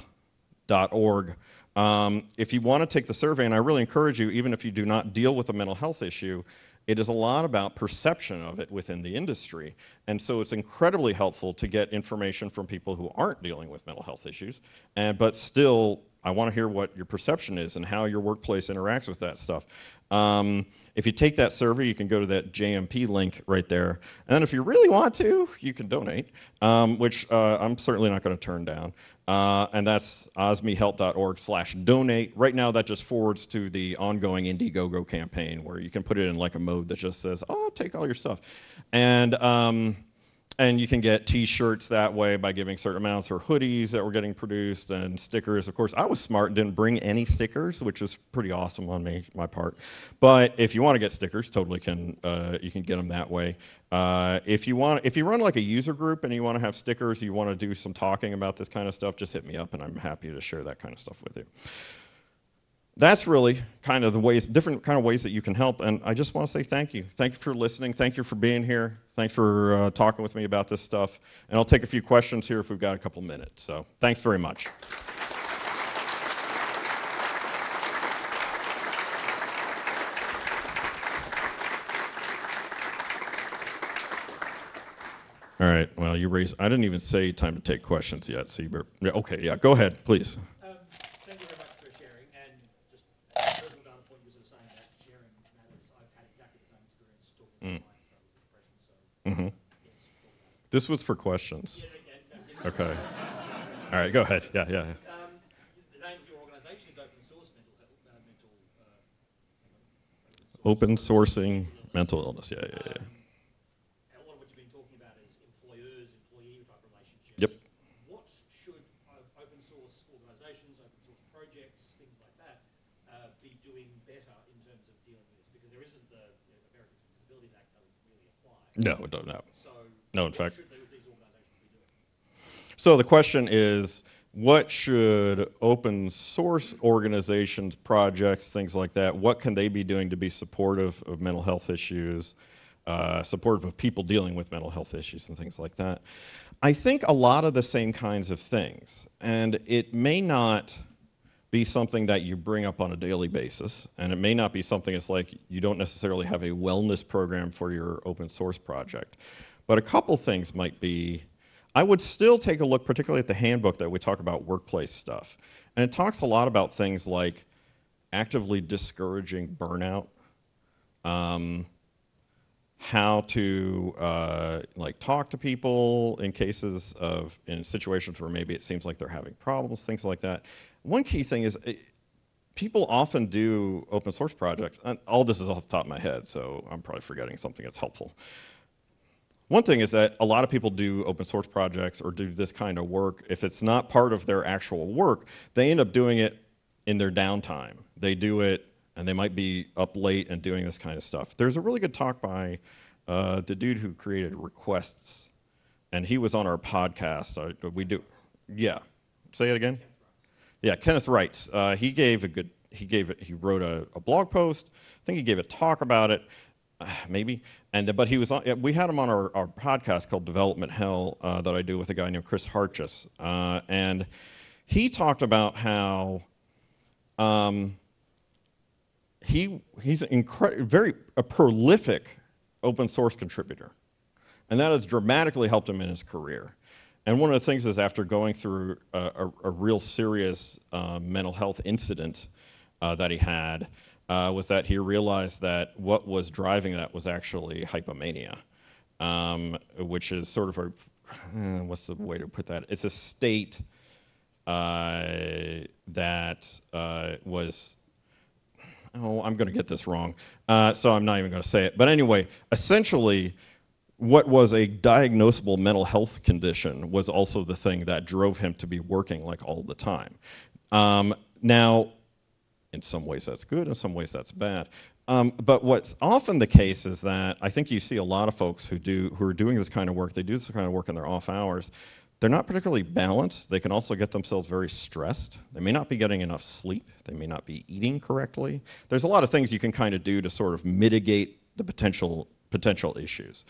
If you want to take the survey, and I really encourage you, even if you do not deal with a mental health issue, it is a lot about perception of it within the industry. And so it's incredibly helpful to get information from people who aren't dealing with mental health issues, but still, I want to hear what your perception is and how your workplace interacts with that stuff. If you take that survey, you can go to that JMP link right there. And then if you really want to, you can donate, which I'm certainly not going to turn down. And that's osmihelp.org/donate. Right now, that just forwards to the ongoing Indiegogo campaign, where you can put it in like a mode that just says, oh, take all your stuff. And you can get T-shirts that way by giving certain amounts, or hoodies that were getting produced, and stickers. Of course, I was smart and didn't bring any stickers, which was pretty awesome on my part. But if you want to get stickers, totally can. You can get them that way. If you run like a user group and you want to have stickers, you want to do some talking about this kind of stuff, just hit me up, and I'm happy to share that kind of stuff with you. That's really kind of the ways, different kind of ways that you can help, and I just want to say thank you. Thank you for listening. Thank you for being here. Thanks for talking with me about this stuff. And I'll take a few questions here if we've got a couple minutes. So thanks very much. All right, well, you raised, I didn't even say time to take questions yet, so you better, yeah, okay, yeah, go ahead, please. Thank you very much for sharing, and just a personal data point, you were sort of saying that sharing matters. I've had exactly the same experience talking to my depression, so yes. This was for questions. Yeah. Okay. All right, go ahead, yeah. The name of your organisation is Open Source Open Sourcing Mental Illness, yeah. A lot of what you've been talking about is employers-employee type relationships. Yep. What should open source organisations, open source projects, things like that, be doing better in terms of dealing with this? Because there isn't the Americans with Disabilities Act doesn't really apply. No, it don't know. So no, in fact. What should these organisations be doing? So the question is, what should open source organizations, projects, things like that, what can they be doing to be supportive of mental health issues, supportive of people dealing with mental health issues and things like that? I think a lot of the same kinds of things, and it may not be something that you bring up on a daily basis, and it may not be something that's like you don't necessarily have a wellness program for your open source project, but a couple things might be, I would still take a look particularly at the handbook that we talk about workplace stuff. And it talks a lot about things like actively discouraging burnout, how to like talk to people in situations where maybe it seems like they're having problems, things like that. One key thing is people often do open source projects, and all this is off the top of my head, so I'm probably forgetting something that's helpful. One thing is that a lot of people do open source projects or do this kind of work. If it's not part of their actual work, they end up doing it in their downtime. They do it, and they might be up late and doing this kind of stuff. There's a really good talk by the dude who created Requests, and he was on our podcast. Yeah. Say it again? Yeah, Kenneth Wrights. He wrote a blog post. I think he gave a talk about it, maybe. But he was on, we had him on our podcast called Development Hell that I do with a guy named Chris Harchis. And he talked about how he's a prolific open source contributor. And that has dramatically helped him in his career. And one of the things is after going through a real serious mental health incident that he had, was that he realized that what was driving that was actually hypomania, which is sort of what's the way to put that? It's a state that was, I'm going to get this wrong, so I'm not even going to say it. But anyway, essentially, what was a diagnosable mental health condition was also the thing that drove him to be working like all the time. Now, in some ways that's good, in some ways that's bad. But what's often the case is that I think you see a lot of folks who are doing this kind of work, they do this kind of work in their off hours. They're not particularly balanced. They can also get themselves very stressed. They may not be getting enough sleep. They may not be eating correctly. There's a lot of things you can kind of do to sort of mitigate the potential issues.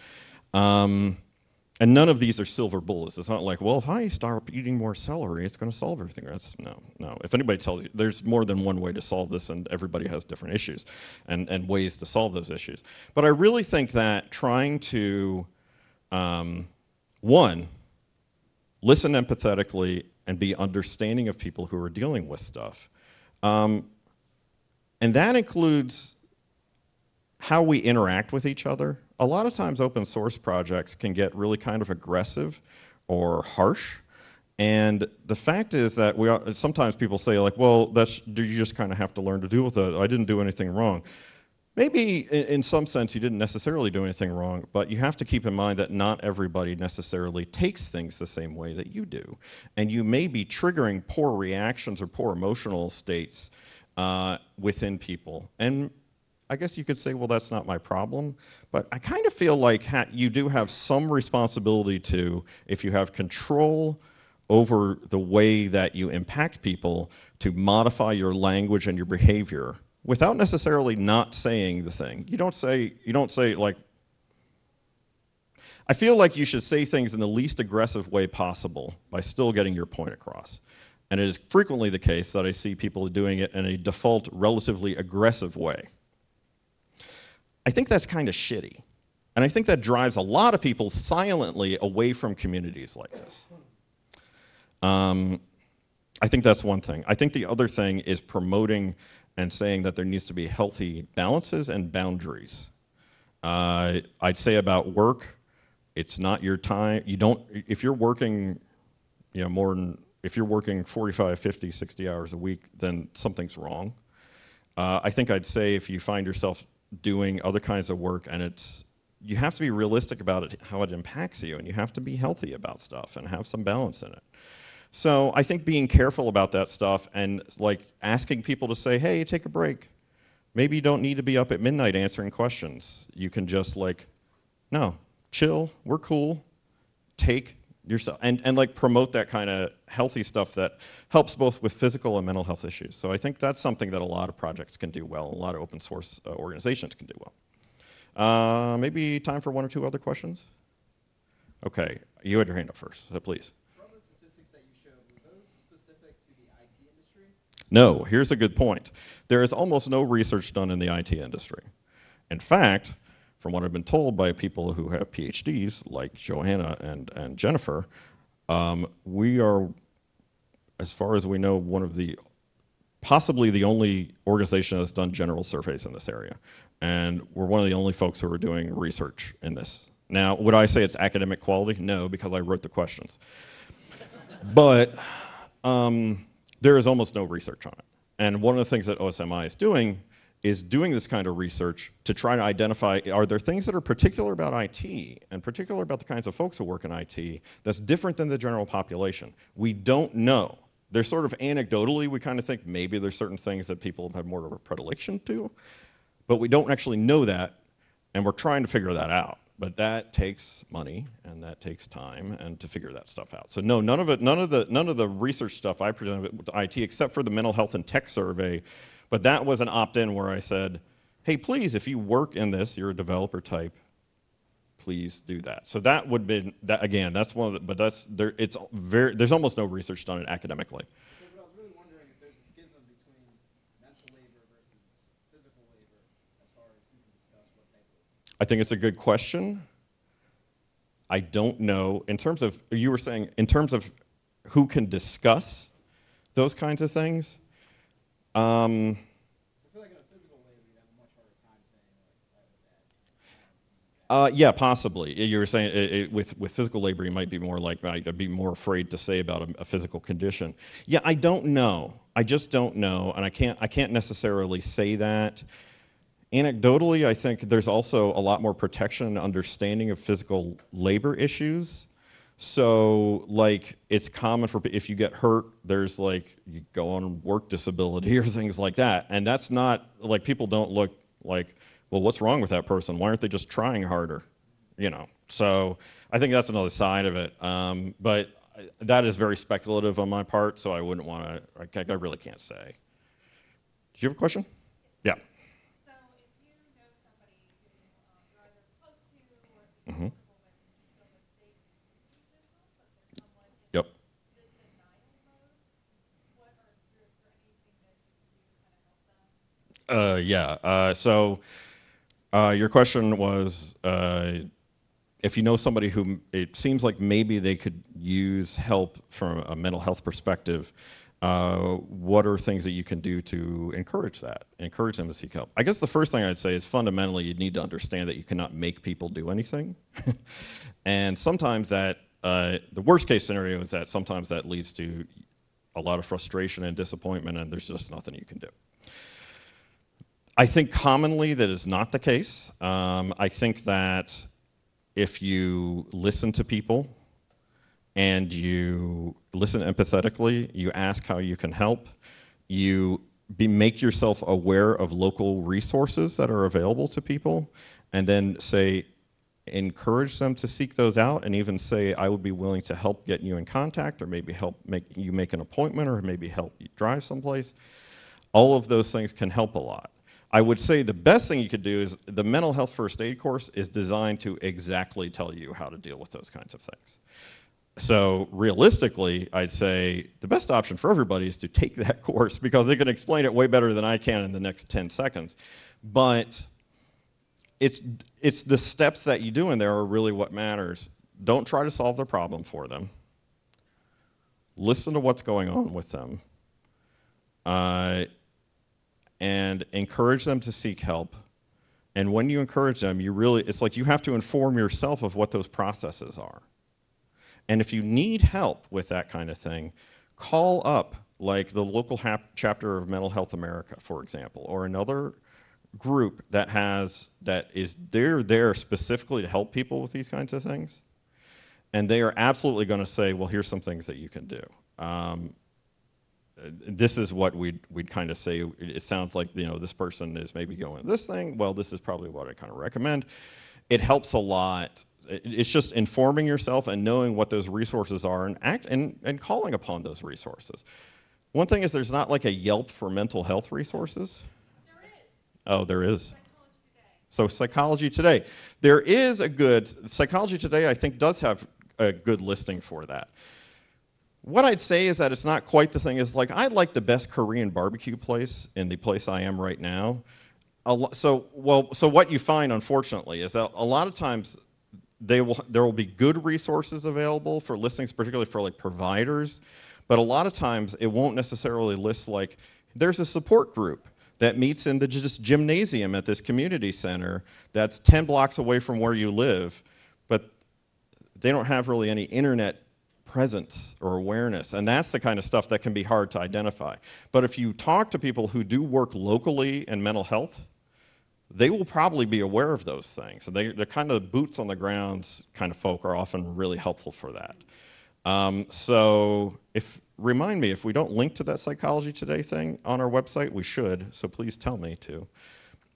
And none of these are silver bullets. It's not like, well, if I start eating more celery, it's going to solve everything. No. If anybody tells you, there's more than one way to solve this, and everybody has different issues and ways to solve those issues. But I really think that trying to, one, listen empathetically and be understanding of people who are dealing with stuff. And that includes how we interact with each other. A lot of times open source projects can get really kind of aggressive or harsh. And the fact is that sometimes people say like, well, you just kind of have to learn to deal with it. I didn't do anything wrong. Maybe in some sense you didn't necessarily do anything wrong, but you have to keep in mind that not everybody necessarily takes things the same way that you do. And you may be triggering poor reactions or poor emotional states within people. And I guess you could say, well, that's not my problem. But I kind of feel like you do have some responsibility to, if you have control over the way that you impact people, to modify your language and your behavior without necessarily not saying the thing. You don't say like, I feel like you should say things in the least aggressive way possible by still getting your point across. And it is frequently the case that I see people doing it in a default, relatively aggressive way. I think that's kind of shitty. And I think that drives a lot of people silently away from communities like this. I think that's one thing. I think the other thing is promoting and saying that there needs to be healthy balances and boundaries. I'd say about work, it's not your time. If you're working, if you're working 45, 50, 60 hours a week, then something's wrong. I think I'd say if you find yourself doing other kinds of work and you have to be realistic about it, how it impacts you, and you have to be healthy about stuff and have some balance in it. So I think being careful about that stuff and like asking people to say, hey, take a break. Maybe you don't need to be up at midnight answering questions. You can just like, no, chill, we're cool, take yourself, and like promote that kind of healthy stuff that helps both with physical and mental health issues. So I think that's something that a lot of projects can do well, a lot of open source organizations can do well. Maybe time for one or two other questions? Okay, you had your hand up first, so please. From the statistics that you showed, were those specific to the IT industry? No, here's a good point. There is almost no research done in the IT industry. In fact, from what I've been told by people who have PhDs, like Johanna and Jennifer, we are, as far as we know, one of the possibly the only organization that's done general surveys in this area. And we're one of the only folks who are doing research in this. Now, would I say it's academic quality? No, because I wrote the questions. But there is almost no research on it. And one of the things that OSMI is doing this kind of research to try to identify, are there things that are particular about IT, and particular about the kinds of folks who work in IT, that's different than the general population? We don't know. There's sort of anecdotally, we kind of think maybe there's certain things that people have more of a predilection to, but we don't actually know that, and we're trying to figure that out. But that takes money, and that takes time, and to figure that stuff out. So no, none of the research stuff I presented with IT, except for the mental health and tech survey, but that was an opt-in where I said, hey, please, if you work in this, you're a developer type, please do that. So that would be, that, again, that's one of the, but that's, there's almost no research done academically. Okay, but I was really wondering if there's a schism between mental labor versus physical labor as far as who can discuss what type of. I think it's a good question. I don't know, in terms of, you were saying, in terms of who can discuss those kinds of things, So I feel like in a physical labor, you have a much harder time saying, like, I have a bad. yeah, possibly. You were saying with physical labor, you might be more like, I'd be more afraid to say about a physical condition. Yeah, I don't know. I just don't know, and I can't necessarily say that. Anecdotally, I think there's also a lot more protection and understanding of physical labor issues. So, like, it's common for, if you get hurt, there's like, you go on work disability or things like that. And that's not, like, people don't look like, well, what's wrong with that person? Why aren't they just trying harder? You know, so I think that's another side of it. But that is very speculative on my part, so I wouldn't want to, I really can't say. Do you have a question? Yeah. So if you know somebody who you're either close to or Mm-hmm. Yep. Yep. The denial mode, what are, is there anything that you can do to kind of help them? Yeah. So your question was, if you know somebody who it seems like maybe they could use help from a mental health perspective, what are things that you can do to encourage that, encourage them to seek help? I guess the first thing I'd say is fundamentally you need to understand that you cannot make people do anything. And sometimes that, the worst case scenario is that sometimes that leads to a lot of frustration and disappointment, and there's just nothing you can do. I think commonly that is not the case. I think that if you listen to people and you listen empathetically, you ask how you can help, you make yourself aware of local resources that are available to people, and then say, encourage them to seek those out, and even say, I would be willing to help get you in contact, or maybe help make an appointment, or maybe help you drive someplace. All of those things can help a lot. I would say the best thing you could do is the mental health first aid course is designed to exactly tell you how to deal with those kinds of things. So realistically, I'd say the best option for everybody is to take that course, because they can explain it way better than I can in the next 10 seconds. But it's the steps that you do in there are really what matters. Don't try to solve the problem for them. Listen to what's going on with them. And encourage them to seek help. And when you encourage them, it's like you have to inform yourself of what those processes are. And if you need help with that kind of thing, call up like the local chapter of Mental Health America, for example, or another group that is there specifically to help people with these kinds of things. And they are absolutely going to say, well, here's some things that you can do. This is what we'd kind of say. It sounds like, you know, this person is maybe going this thing. Well, this is probably what I kind of recommend. It helps a lot. It's just informing yourself and knowing what those resources are and calling upon those resources. One thing is there's not like a Yelp for mental health resources. There is. Oh, there is. Psychology Today. So Psychology Today. There is a good, Psychology Today I think does have a good listing for that. What I'd say is that it's not quite the thing. Is like, I like the best Korean barbecue place in the place I am right now. So what you find, unfortunately, is that a lot of times there will be good resources available for listings, particularly for like providers, but a lot of times it won't necessarily list like, There's a support group that meets in the just gymnasium at this community center that's 10 blocks away from where you live, but they don't have really any internet presence or awareness, and that's the kind of stuff that can be hard to identify. But if you talk to people who do work locally in mental health, they will probably be aware of those things. And they're kind of boots on the ground kind of folk are often really helpful for that. So remind me, if we don't link to that Psychology Today thing on our website, we should, so please tell me to.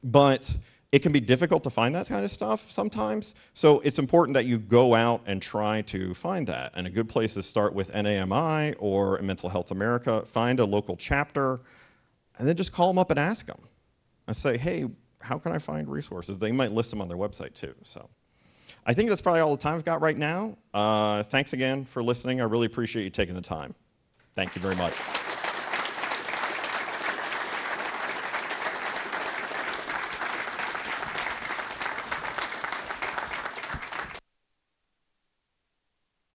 But it can be difficult to find that kind of stuff sometimes, so it's important that you go out and try to find that. And a good place is start with NAMI or Mental Health America, find a local chapter, and then just call them up and ask them. And say, hey, how can I find resources? They might list them on their website too. So I think that's probably all the time I've got right now. Thanks again for listening. I really appreciate you taking the time. Thank you very much.